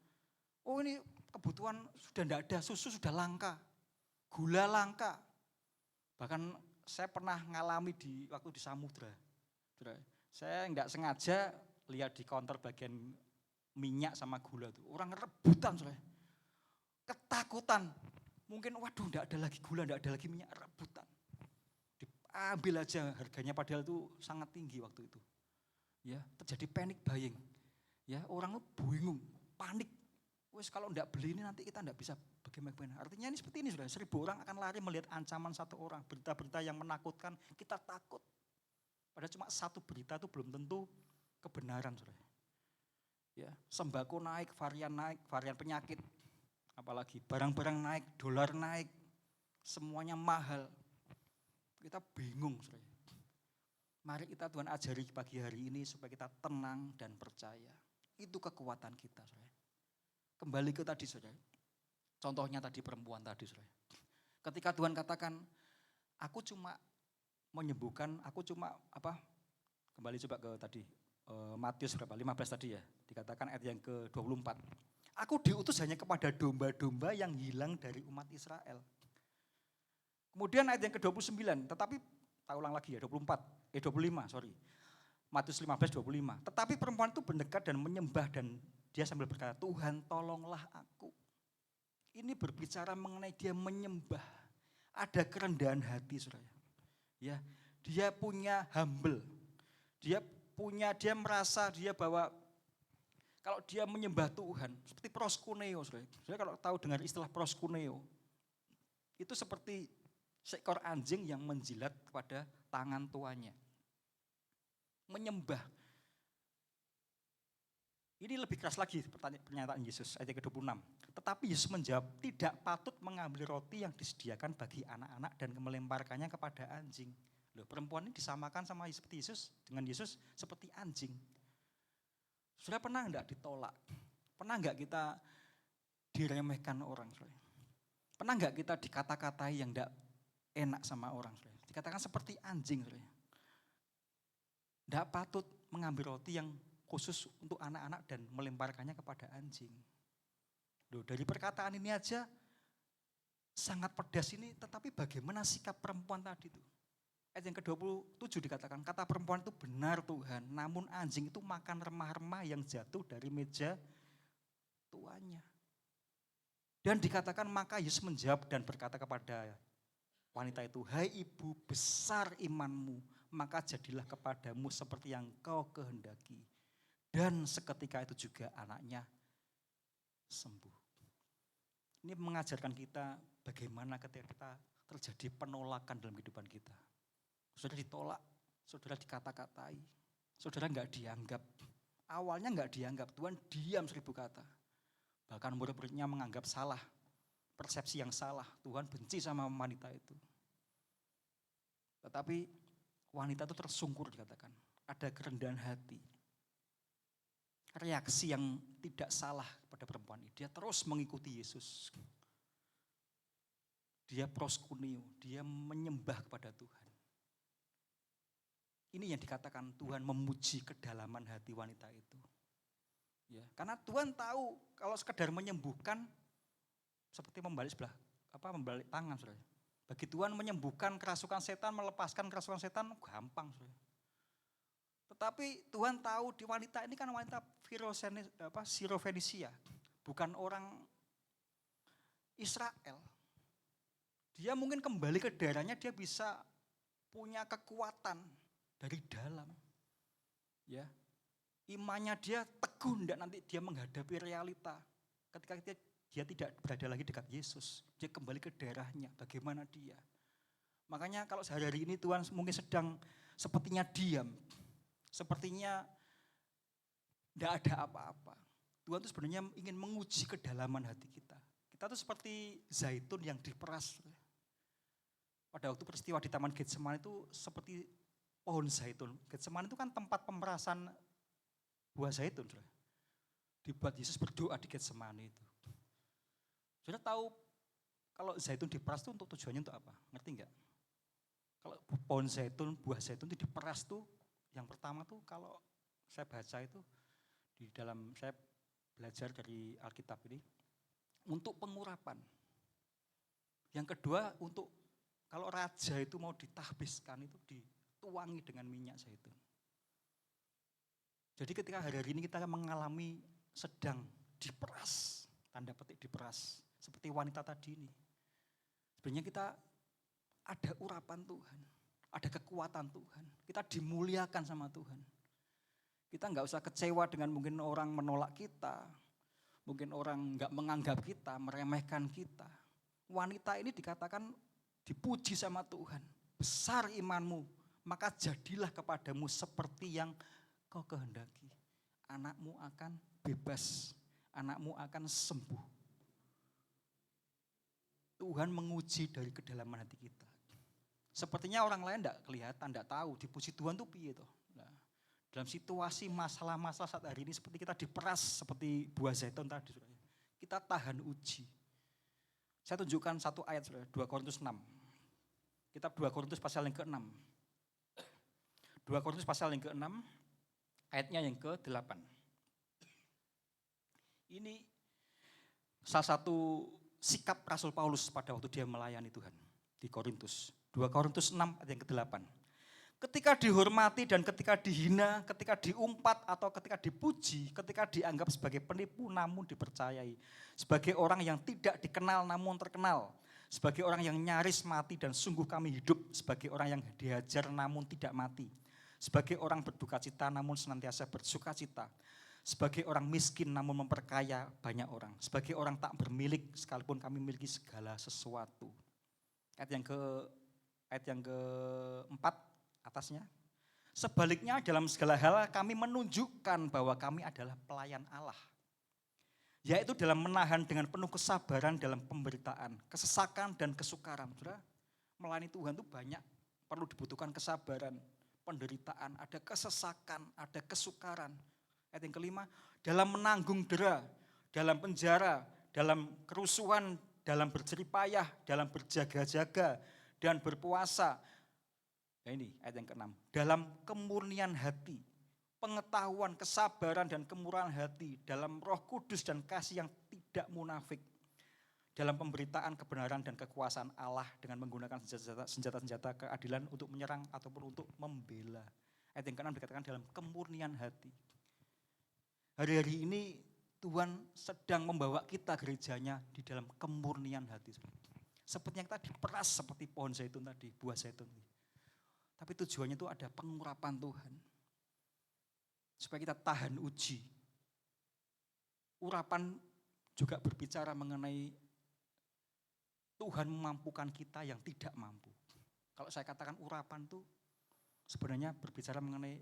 oh ini kebutuhan sudah tidak ada, susu sudah langka, gula langka. Bahkan saya pernah ngalami waktu di Samudra. Saya nggak sengaja lihat di counter bagian minyak sama gula tuh, orang rebutan, ketakutan. Mungkin waduh nggak ada lagi gula, nggak ada lagi minyak, rebutan. Diambil aja, harganya padahal itu sangat tinggi waktu itu. Ya, terjadi panic buying. Ya, orang bingung. Panik, wes kalau enggak beli ini nanti kita enggak bisa bagaimana. Artinya ini seperti ini sudah, 1000 orang akan lari melihat ancaman satu orang. Berita-berita yang menakutkan, kita takut. Padahal cuma satu berita itu belum tentu kebenaran. Sudah. Ya, sembako naik, varian penyakit. Apalagi barang-barang naik, dolar naik, semuanya mahal. Kita bingung. Sudah. Mari kita Tuhan ajari pagi hari ini supaya kita tenang dan percaya. Itu kekuatan kita, saudara. Kembali ke tadi, saudara. Contohnya tadi perempuan tadi, saudara. Ketika Tuhan katakan, aku cuma menyembuhkan, aku cuma kembali coba ke tadi Matius berapa? 15 tadi ya. Dikatakan ayat yang ke-24. Aku diutus hanya kepada domba-domba yang hilang dari umat Israel. Kemudian ayat yang ke-29, tetapi tak ulang lagi ya, 25, sorry. Matius 15, 25. Tetapi perempuan itu mendekat dan menyembah dan dia sambil berkata, Tuhan tolonglah aku. Ini berbicara mengenai dia menyembah. Ada kerendahan hati, saudara. Ya, dia punya humble. Dia merasa dia bahwa kalau dia menyembah Tuhan, seperti proskuneo, saudara. Saudara kalau tahu dengar istilah proskuneo, itu seperti seekor anjing yang menjilat kepada tangan tuannya. Menyembah. Ini lebih keras lagi pernyataan Yesus, ayat ke-26. Tetapi Yesus menjawab, tidak patut mengambil roti yang disediakan bagi anak-anak dan melemparkannya kepada anjing. Loh, perempuan ini disamakan sama seperti Yesus, dengan Yesus seperti anjing. Sudah pernah enggak ditolak? Pernah enggak kita diremehkan orang? Pernah enggak kita dikata-katai yang enggak enak sama orang? Dikatakan seperti anjing. Enggak patut mengambil roti yang khusus untuk anak-anak dan melemparkannya kepada anjing. Loh, dari perkataan ini aja sangat pedas ini, tetapi bagaimana sikap perempuan tadi itu? Ayat yang ke-27 dikatakan, kata perempuan itu benar Tuhan, namun anjing itu makan remah-remah yang jatuh dari meja tuannya. Dan dikatakan maka Yesus menjawab dan berkata kepada wanita itu, hai ibu, besar imanmu, maka jadilah kepadamu seperti yang kau kehendaki. Dan seketika itu juga anaknya sembuh. Ini mengajarkan kita bagaimana ketika kita terjadi penolakan dalam kehidupan kita. Saudara ditolak, saudara dikata-katai, saudara enggak dianggap. Awalnya enggak dianggap, Tuhan diam 1000 kata. Bahkan murid-muridnya menganggap salah, persepsi yang salah. Tuhan benci sama wanita itu. Tetapi wanita itu tersungkur dikatakan. Ada kerendahan hati. Reaksi yang tidak salah pada perempuan ini. Dia terus mengikuti Yesus. Dia proskuneo, dia menyembah kepada Tuhan. Ini yang dikatakan Tuhan memuji kedalaman hati wanita itu. Ya, karena Tuhan tahu kalau sekedar menyembuhkan seperti membalik tangan, saudara. Bagi Tuhan menyembuhkan kerasukan setan, melepaskan kerasukan setan gampang, saudara. Tetapi Tuhan tahu di wanita ini kan wanita Sirofenisia, bukan orang Israel. Dia mungkin kembali ke daerahnya, dia bisa punya kekuatan dari dalam. Ya. Imannya dia teguh, enggak nanti dia menghadapi realita. Ketika dia tidak berada lagi dekat Yesus, dia kembali ke daerahnya, bagaimana dia. Makanya kalau sehari-hari ini Tuhan mungkin sedang sepertinya diam, sepertinya tidak ada apa-apa. Tuhan itu sebenarnya ingin menguji kedalaman hati kita. Kita tuh seperti zaitun yang diperas. Pada waktu peristiwa di Taman Getsemani itu seperti pohon zaitun. Getsemani itu kan tempat pemerasan buah zaitun. Dibuat Yesus berdoa di Getsemani itu. Sudah tahu kalau zaitun diperas itu untuk tujuannya untuk apa? Ngerti enggak? Kalau pohon zaitun, buah zaitun itu diperas tuh, yang pertama tuh kalau saya baca itu di dalam saya belajar dari Alkitab ini untuk pengurapan. Yang kedua untuk kalau raja itu mau ditahbiskan itu dituangi dengan minyak zaitun. Jadi ketika hari-hari ini kita mengalami sedang diperas, tanda petik diperas, seperti wanita tadi ini. Sebenarnya kita ada urapan Tuhan, ada kekuatan Tuhan. Kita dimuliakan sama Tuhan. Kita enggak usah kecewa dengan mungkin orang menolak kita, mungkin orang enggak menganggap kita, meremehkan kita. Wanita ini dikatakan dipuji sama Tuhan. Besar imanmu, maka jadilah kepadamu seperti yang kau kehendaki. Anakmu akan bebas, anakmu akan sembuh. Tuhan menguji dari kedalaman hati kita. Sepertinya orang lain enggak kelihatan, enggak tahu dipuji Tuhan itu piye toh. Nah, dalam situasi masalah-masalah saat hari ini seperti kita diperas seperti buah zaitun tadi. Kita tahan uji. Saya tunjukkan satu ayat, 2 Korintus 6. Kitab 2 Korintus pasal yang ke-6. 2 Korintus pasal yang ke-6, Ayatnya yang ke-8. Ini salah satu sikap Rasul Paulus pada waktu dia melayani Tuhan di Korintus. 2 Korintus 6 ayat yang ke-8. Ketika dihormati dan ketika dihina, ketika diumpat atau ketika dipuji, ketika dianggap sebagai penipu namun dipercayai, sebagai orang yang tidak dikenal namun terkenal, sebagai orang yang nyaris mati dan sungguh kami hidup, sebagai orang yang dihajar namun tidak mati, sebagai orang berduka cita namun senantiasa bersuka cita, sebagai orang miskin namun memperkaya banyak orang, sebagai orang tak bermilik sekalipun kami memiliki segala sesuatu. Ayat yang keempat atasnya. Sebaliknya dalam segala hal kami menunjukkan bahwa kami adalah pelayan Allah. Yaitu dalam menahan dengan penuh kesabaran dalam pemberitaan, kesesakan dan kesukaran. Saudara, melayani Tuhan itu banyak perlu dibutuhkan kesabaran, penderitaan, ada kesesakan, ada kesukaran. Ayat yang kelima, dalam menanggung dera, dalam penjara, dalam kerusuhan, dalam berjeripayah, dalam berjaga-jaga, dan berpuasa. Nah ini ayat yang keenam, dalam kemurnian hati, pengetahuan, kesabaran, dan kemurahan hati, dalam Roh Kudus dan kasih yang tidak munafik, dalam pemberitaan kebenaran dan kekuasaan Allah dengan menggunakan senjata-senjata keadilan untuk menyerang ataupun untuk membela. Ayat yang keenam dikatakan dalam kemurnian hati. Hari-hari ini Tuhan sedang membawa kita gerejanya di dalam kemurnian hati. Seperti yang kita diperas seperti pohon zaitun tadi, buah zaitun. Tapi tujuannya itu ada pengurapan Tuhan. Supaya kita tahan uji. Urapan juga berbicara mengenai Tuhan memampukan kita yang tidak mampu. Kalau saya katakan urapan itu sebenarnya berbicara mengenai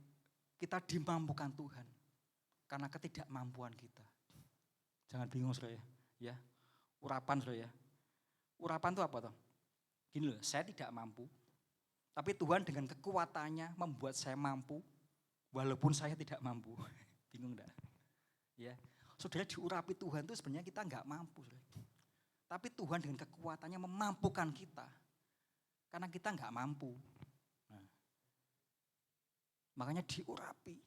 kita dimampukan Tuhan. Karena ketidakmampuan kita. Jangan bingung saudara ya. Urapan saudara ya. Urapan itu apa toh? Gini loh, saya tidak mampu. Tapi Tuhan dengan kekuatannya membuat saya mampu, walaupun saya tidak mampu. Bingung enggak? Ya, saudara diurapi Tuhan itu sebenarnya kita enggak mampu. Saudara. Tapi Tuhan dengan kekuatannya memampukan kita. Karena kita enggak mampu. Nah, makanya diurapi.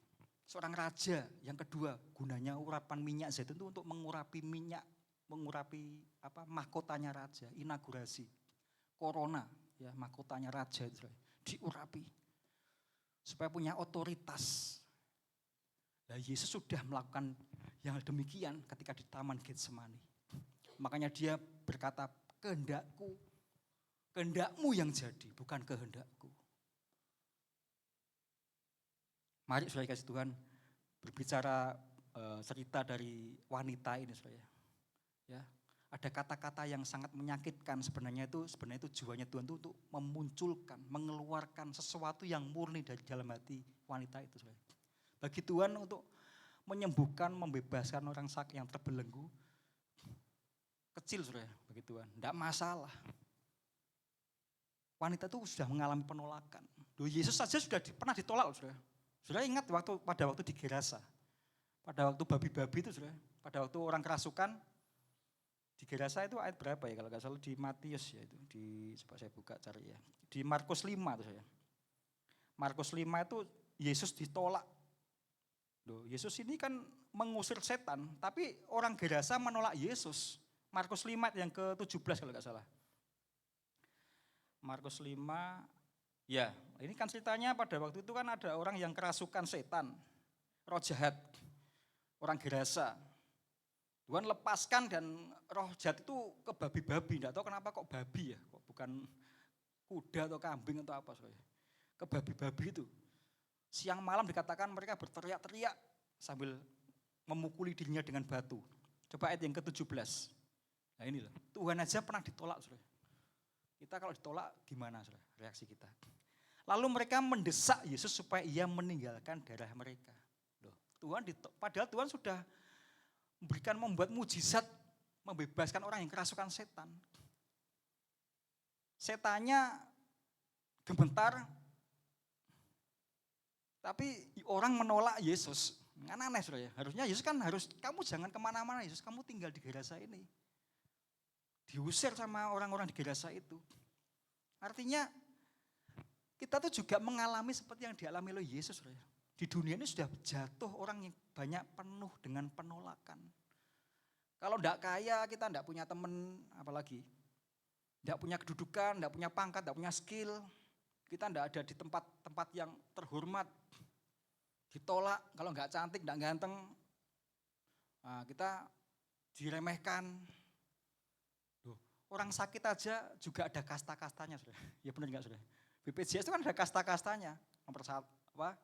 Seorang raja yang kedua gunanya urapan minyak zaitun itu untuk mengurapi minyak, mengurapi mahkotanya raja, inaugurasi. Corona. Ya, mahkotanya raja itu diurapi supaya punya otoritas. Nah, Yesus sudah melakukan yang demikian ketika di Taman Getsemani. Makanya dia berkata, kehendakmu yang jadi, bukan kehendakku. Mari saudara kasih Tuhan berbicara cerita dari wanita ini saudara. Ya. Ada kata-kata yang sangat menyakitkan sebenarnya tujuannya Tuhan itu untuk memunculkan, mengeluarkan sesuatu yang murni dari dalam hati wanita itu. Saudara. Bagi Tuhan untuk menyembuhkan, membebaskan orang sakit yang terbelenggu, kecil saudara bagi Tuhan, tidak masalah. Wanita itu sudah mengalami penolakan. Yesus saja sudah pernah ditolak saudara. Saudara ingat pada waktu di Gerasa, pada waktu babi-babi itu saudara, pada waktu orang kerasukan, di Gerasa itu ayat berapa ya kalau nggak salah di Matius ya itu coba saya buka cari ya di Markus 5 itu saya. Markus 5 itu Yesus ditolak. Yesus ini kan mengusir setan, tapi orang Gerasa menolak Yesus. Markus 5 yang ke-17 kalau nggak salah. Markus 5 ya ini kan ceritanya pada waktu itu kan ada orang yang kerasukan setan, roh jahat, orang Gerasa. Tuhan lepaskan dan roh jahat itu ke babi-babi, enggak tahu kenapa kok babi ya, kok bukan kuda atau kambing atau apa soalnya. Ke babi-babi itu. Siang malam dikatakan mereka berteriak-teriak sambil memukuli dirinya dengan batu. Coba ayat yang ke-17. Nah ini loh, Tuhan aja pernah ditolak saudara. Kita kalau ditolak gimana saudara reaksi kita? Lalu mereka mendesak Yesus supaya ia meninggalkan darah mereka. Loh, padahal Tuhan sudah membuat mujizat, membebaskan orang yang kerasukan setan. Setannya gemetar, tapi orang menolak Yesus. Kan aneh saudara ya. Harusnya Yesus kan kamu jangan kemana-mana Yesus, kamu tinggal di Gerasa ini. Diusir sama orang-orang di Gerasa itu. Artinya kita tuh juga mengalami seperti yang dialami oleh Yesus saudara. Di dunia ini sudah jatuh orang yang banyak penuh dengan penolakan. Kalau enggak kaya, kita enggak punya teman, apalagi. Enggak punya kedudukan, enggak punya pangkat, enggak punya skill. Kita enggak ada di tempat-tempat yang terhormat. Ditolak, kalau enggak cantik, enggak ganteng. Nah, kita diremehkan. Orang sakit aja juga ada kasta-kastanya, Saudara. Ya benar enggak, Saudara? BPJS itu kan ada kasta-kastanya. Nomor satu, apa?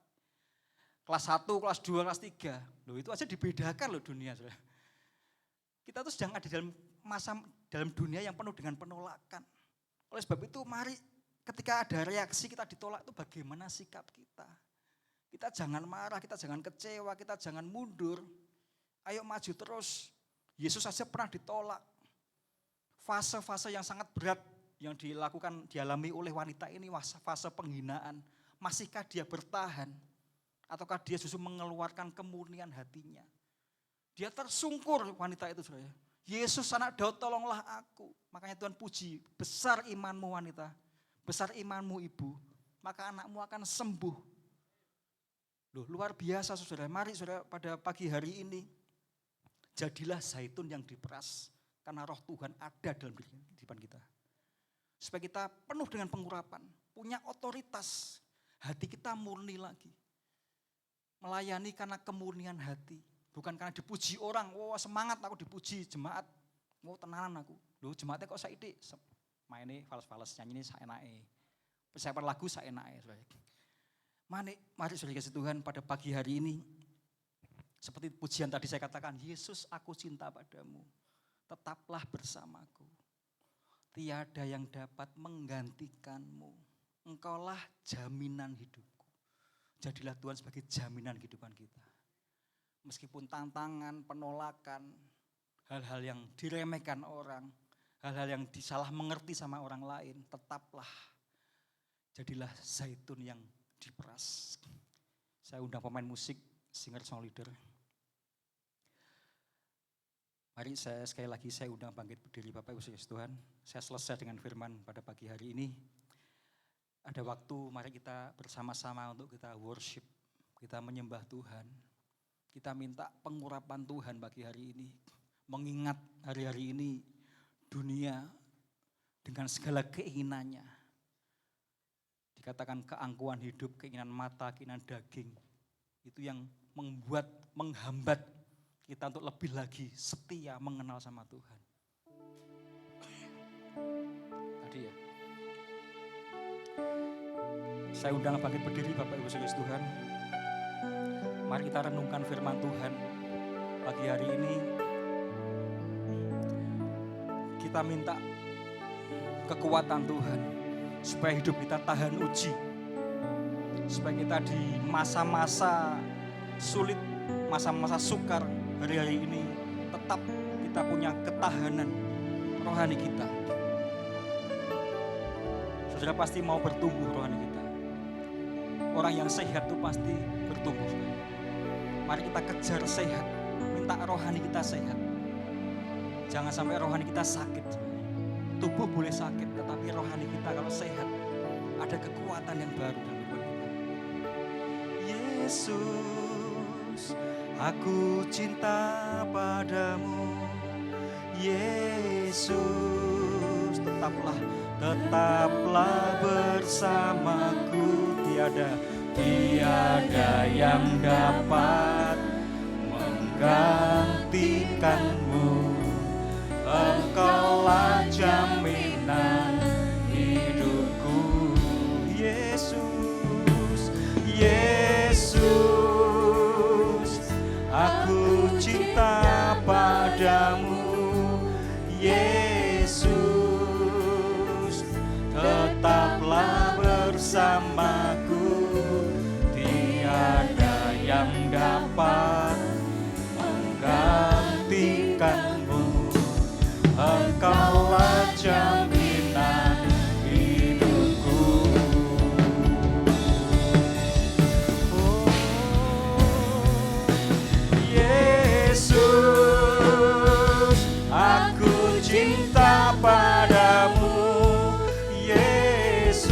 Kelas 1, kelas 2, kelas 3. Loh itu aja dibedakan loh dunia, Saudara. Kita tuh sedang ada dalam dunia yang penuh dengan penolakan. Oleh sebab itu mari ketika ada reaksi kita ditolak itu bagaimana sikap kita. Kita jangan marah, kita jangan kecewa, kita jangan mundur. Ayo maju terus. Yesus saja pernah ditolak. Fase-fase yang sangat berat yang dialami oleh wanita ini, fase penghinaan. Masihkah dia bertahan? Ataukah dia justru mengeluarkan kemurnian hatinya? Dia tersungkur wanita itu, Saudara. Yesus anak Daud, tolonglah aku. Makanya Tuhan puji, besar imanmu wanita, besar imanmu ibu, maka anakmu akan sembuh. Loh, luar biasa Saudara. Mari Saudara pada pagi hari ini, jadilah zaitun yang diperas. Karena roh Tuhan ada dalam kehidupan kita. Supaya kita penuh dengan pengurapan, punya otoritas, hati kita murni lagi. Melayani karena kemurnian hati. Bukan karena dipuji orang, wah semangat aku dipuji jemaat. Wah tenanan aku. Loh jemaatnya kok saiki maine fals-fals nyanyi ini saenake. Persiapan lagu saenake. Mari Saudara kasih Tuhan pada pagi hari ini. Seperti pujian tadi saya katakan, Yesus aku cinta padamu. Tetaplah bersamaku. Tiada yang dapat menggantikanmu. Engkaulah jaminan hidupku. Jadilah Tuhan sebagai jaminan kehidupan kita. Meskipun tantangan, penolakan, hal-hal yang diremehkan orang, hal-hal yang disalah mengerti sama orang lain, tetaplah jadilah zaitun yang diperas. Saya undang pemain musik, singer song leader. Mari sekali lagi saya undang bangkit berdiri Bapak Ibu Saudara Tuhan. Saya selesai dengan firman pada pagi hari ini. Ada waktu mari kita bersama-sama untuk kita worship, kita menyembah Tuhan. Kita minta pengurapan Tuhan pagi hari ini. Mengingat hari-hari ini dunia dengan segala keinginannya. Dikatakan keangkuhan hidup, keinginan mata, keinginan daging. Itu yang menghambat kita untuk lebih lagi setia mengenal sama Tuhan. Tadi ya. Saya undang bangkit berdiri Bapak Ibu Saudara Tuhan. Mari kita renungkan firman Tuhan pagi hari ini. Kita minta kekuatan Tuhan supaya hidup kita tahan uji. Supaya kita di masa-masa sulit, masa-masa sukar hari-hari ini tetap kita punya ketahanan rohani kita. Saudara pasti mau bertumbuh rohani kita. Orang yang sehat itu pasti bertumbuh. Mari kita kejar sehat, minta rohani kita sehat. Jangan sampai rohani kita sakit. Tubuh boleh sakit, tetapi rohani kita kalau sehat, ada kekuatan yang baru dalam hidup kita. Yesus, aku cinta padamu. Yesus, tetaplah bersamaku. Tiada yang dapat menggantikanmu. Engkaulah jaminan hidupku. Yesus, Yesus, aku cinta padamu. Yesus, tetaplah bersamaku. Tiada yang dapat menggantikanmu. Engkaulah jaminan hidupku. Oh, Yesus, aku cinta padamu. Yesus,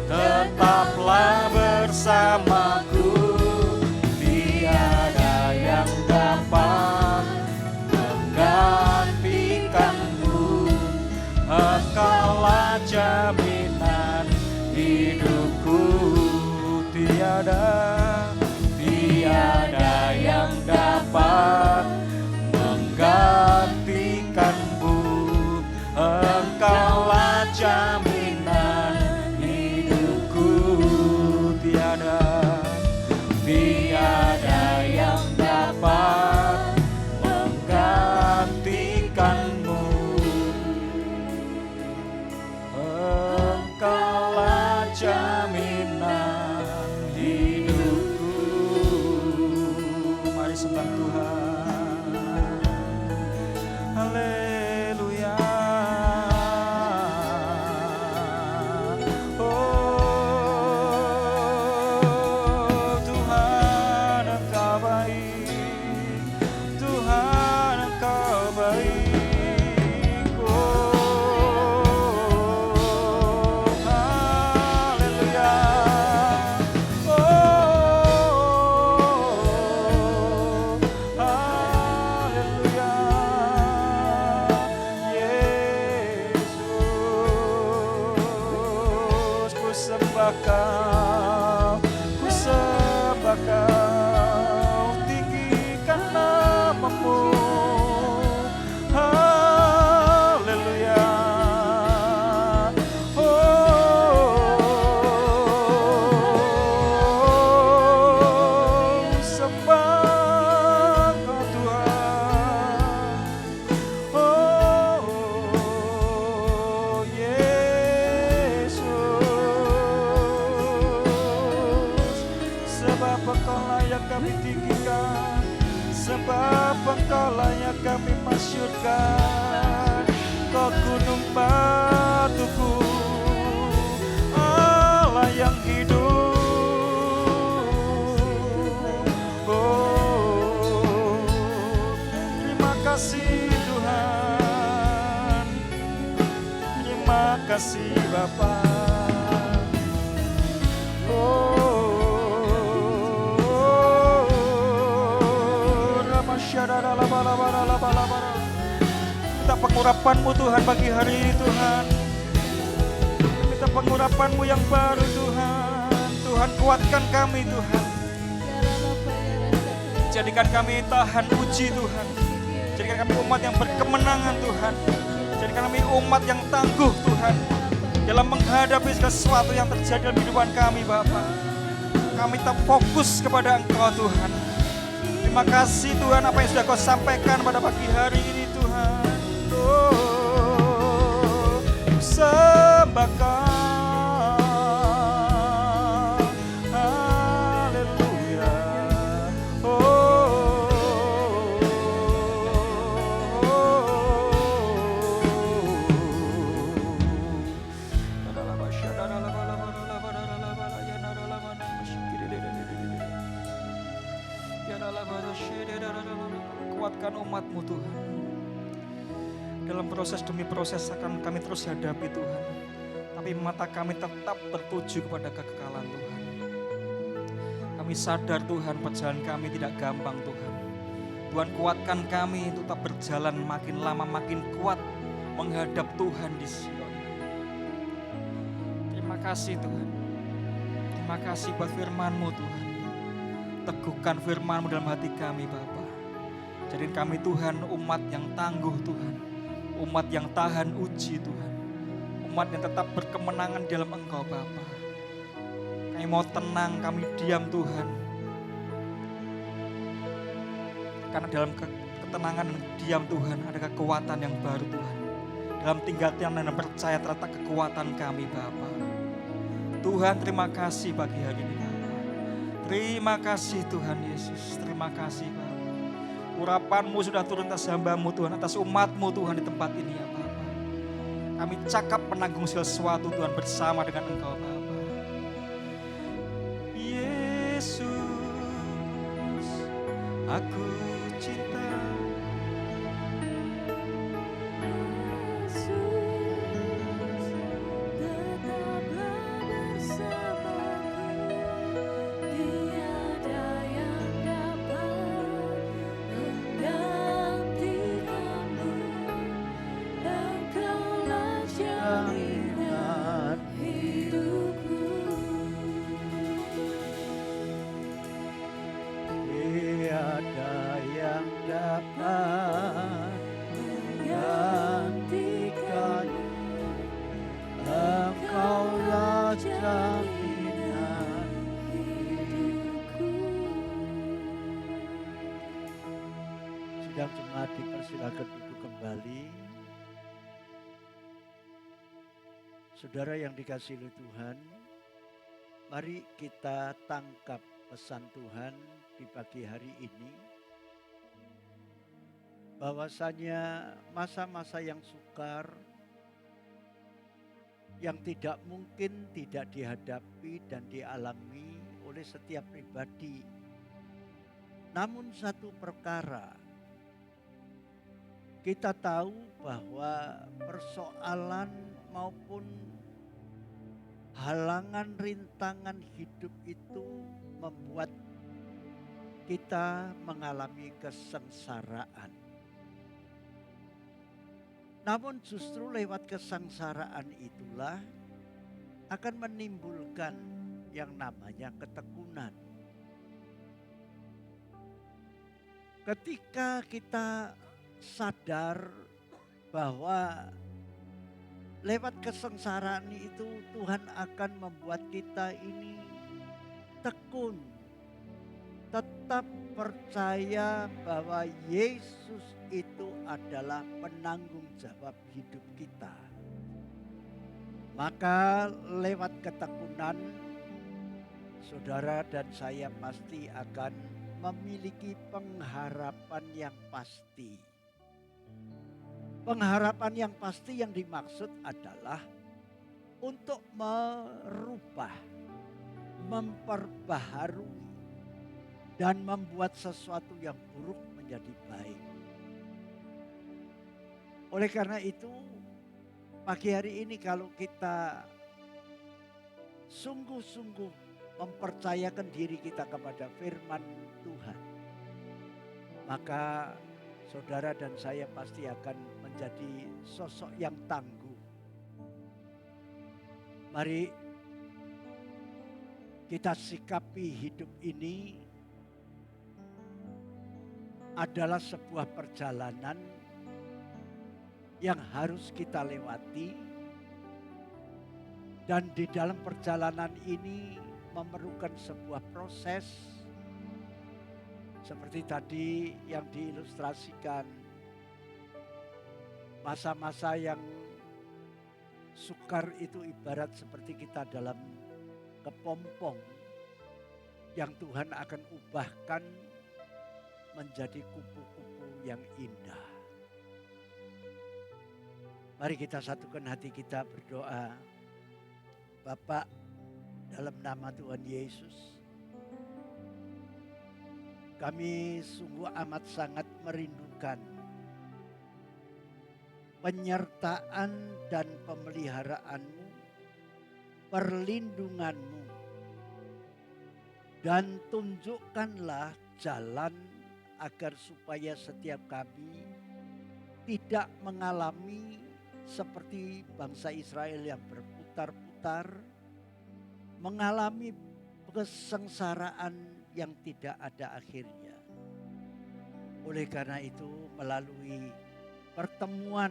tetaplah bersama. jaminan hidupku, tiada yang dapat menggantikanmu. Engkaulah jaminan hidupku, tiada yang dapat menggantikanmu. Engkaulah jaminan hidupku. Mari sembah Tuhan. Haleluya. Oh Tuhan, Engkau baik. Tuhan, Engkau baik. Oh haleluya. Oh haleluya. Yesus, ku sembah Kau, ku sembah Kau, tinggikan namamu. Haleluya. Oh, sembah Kau Tuhan. Oh Yesus, sebab Engkau layak kami tinggikan, sebab Engkau layak kami masyurkan. Kau gunung batuku, Allah yang hidup. Oh, terima kasih Tuhan, terima kasih Bapa. Minta pengurapan-Mu Tuhan pagi hari ini Tuhan. Minta pengurapan-Mu yang baru Tuhan. Tuhan kuatkan kami Tuhan. Jadikan kami tahan uji Tuhan. Jadikan kami umat yang berkemenangan Tuhan. Jadikan kami umat yang tangguh Tuhan, dalam menghadapi segala sesuatu yang terjadi dalam kehidupan kami Bapa. Kami tetap fokus kepada Engkau Tuhan. Terima kasih Tuhan apa yang sudah Kau sampaikan pada pagi hari ini Tuhan. Oh, ku sembah Kau. Haleluya. Kuatkan umat-Mu Tuhan. Dalam proses demi proses akan kami terus hadapi Tuhan. Tapi mata kami tetap tertuju kepada kekekalan Tuhan. Kami sadar Tuhan perjalanan kami tidak gampang Tuhan. Tuhan kuatkan kami untuk tetap berjalan makin lama makin kuat menghadap Tuhan di Sion. Terima kasih Tuhan. Terima kasih buat firman-Mu Tuhan. Teguhkan firman-Mu dalam hati kami Bapa. Jadikan kami Tuhan umat yang tangguh Tuhan. Umat yang tahan uji Tuhan. Umat yang tetap berkemenangan dalam Engkau Bapa. Kami mau tenang, kami diam Tuhan. Karena dalam ketenangan dan diam Tuhan ada kekuatan yang baru Tuhan. Dalam tinggal diam dan percaya terletak kekuatan kami Bapa. Tuhan terima kasih pagi hari ini Bapa. Terima kasih Tuhan Yesus. Terima kasih Bapa. Urapan-Mu sudah turun atas hamba-Mu Tuhan, atas umat-Mu Tuhan di tempat ini ya Bapa. Kami cakap menanggung segala sesuatu Tuhan bersama dengan Engkau Bapa. Yesus, aku cinta. Sidang jemaat dipersilakan duduk kembali. Saudara yang dikasihi oleh Tuhan, mari kita tangkap pesan Tuhan di pagi hari ini. Bahwasanya masa-masa yang sukar, yang tidak mungkin tidak dihadapi dan dialami oleh setiap pribadi. Namun satu perkara, kita tahu bahwa persoalan maupun halangan rintangan hidup itu membuat kita mengalami kesengsaraan. Namun justru lewat kesengsaraan itulah akan menimbulkan yang namanya ketekunan. Ketika kita sadar bahwa lewat kesengsaraan itu Tuhan akan membuat kita ini tekun, tetap percaya bahwa Yesus itu adalah penanggung jawab hidup kita. Maka lewat ketekunan, saudara dan saya pasti akan memiliki pengharapan yang pasti. Pengharapan yang pasti yang dimaksud adalah untuk merubah, memperbaharui, dan membuat sesuatu yang buruk menjadi baik. Oleh karena itu, pagi hari ini kalau kita sungguh-sungguh mempercayakan diri kita kepada firman Tuhan, maka saudara dan saya pasti akan menjadi sosok yang tangguh. Mari kita sikapi hidup ini adalah sebuah perjalanan yang harus kita lewati, dan di dalam perjalanan ini memerlukan sebuah proses seperti tadi yang diilustrasikan, masa-masa yang sukar itu ibarat seperti kita dalam kepompong yang Tuhan akan ubahkan menjadi kupu-kupu yang indah. Mari kita satukan hati kita berdoa. Bapa, dalam nama Tuhan Yesus, kami sungguh amat sangat merindukan penyertaan dan pemeliharaanmu, perlindunganmu, dan tunjukkanlah jalan agar supaya setiap kami tidak mengalami seperti bangsa Israel yang berputar-putar, mengalami kesengsaraan yang tidak ada akhirnya. Oleh karena itu, melalui pertemuan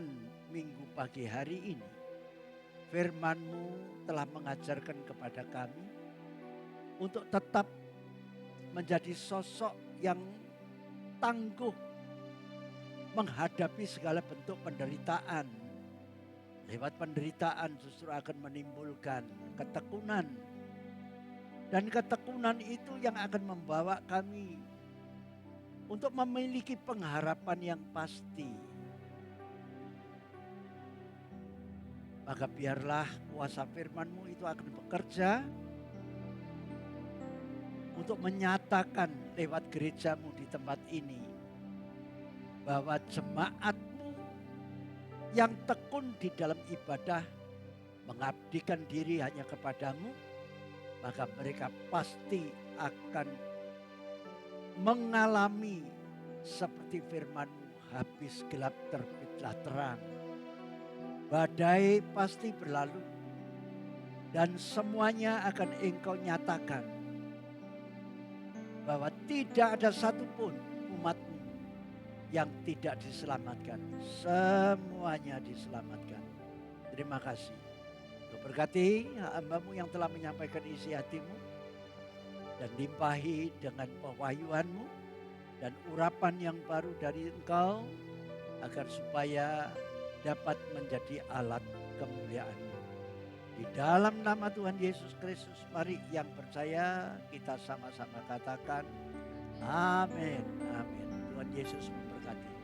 minggu pagi hari ini, firman-Mu telah mengajarkan kepada kami untuk tetap menjadi sosok yang tangguh menghadapi segala bentuk penderitaan. Lewat penderitaan justru akan menimbulkan ketekunan. Dan ketekunan itu yang akan membawa kami untuk memiliki pengharapan yang pasti. Maka biarlah kuasa firman-Mu itu akan bekerja untuk menyatakan lewat gereja-Mu di tempat ini bahwa jemaat-Mu yang tekun di dalam ibadah, mengabdikan diri hanya kepadamu, maka mereka pasti akan mengalami seperti firman-Mu, habis gelap terbitlah terang. Badai pasti berlalu dan semuanya akan Engkau nyatakan bahwa tidak ada satupun umat-Mu yang tidak diselamatkan. Semuanya diselamatkan. Terima kasih. Kau berkati hamba-Mu yang telah menyampaikan isi hati-Mu dan limpahi dengan pewahyuan-Mu dan urapan yang baru dari Engkau, agar supaya dapat menjadi alat kemuliaan-Mu. Di dalam nama Tuhan Yesus Kristus, mari yang percaya kita sama-sama katakan amin. Amin. Tuhan Yesus memberkati.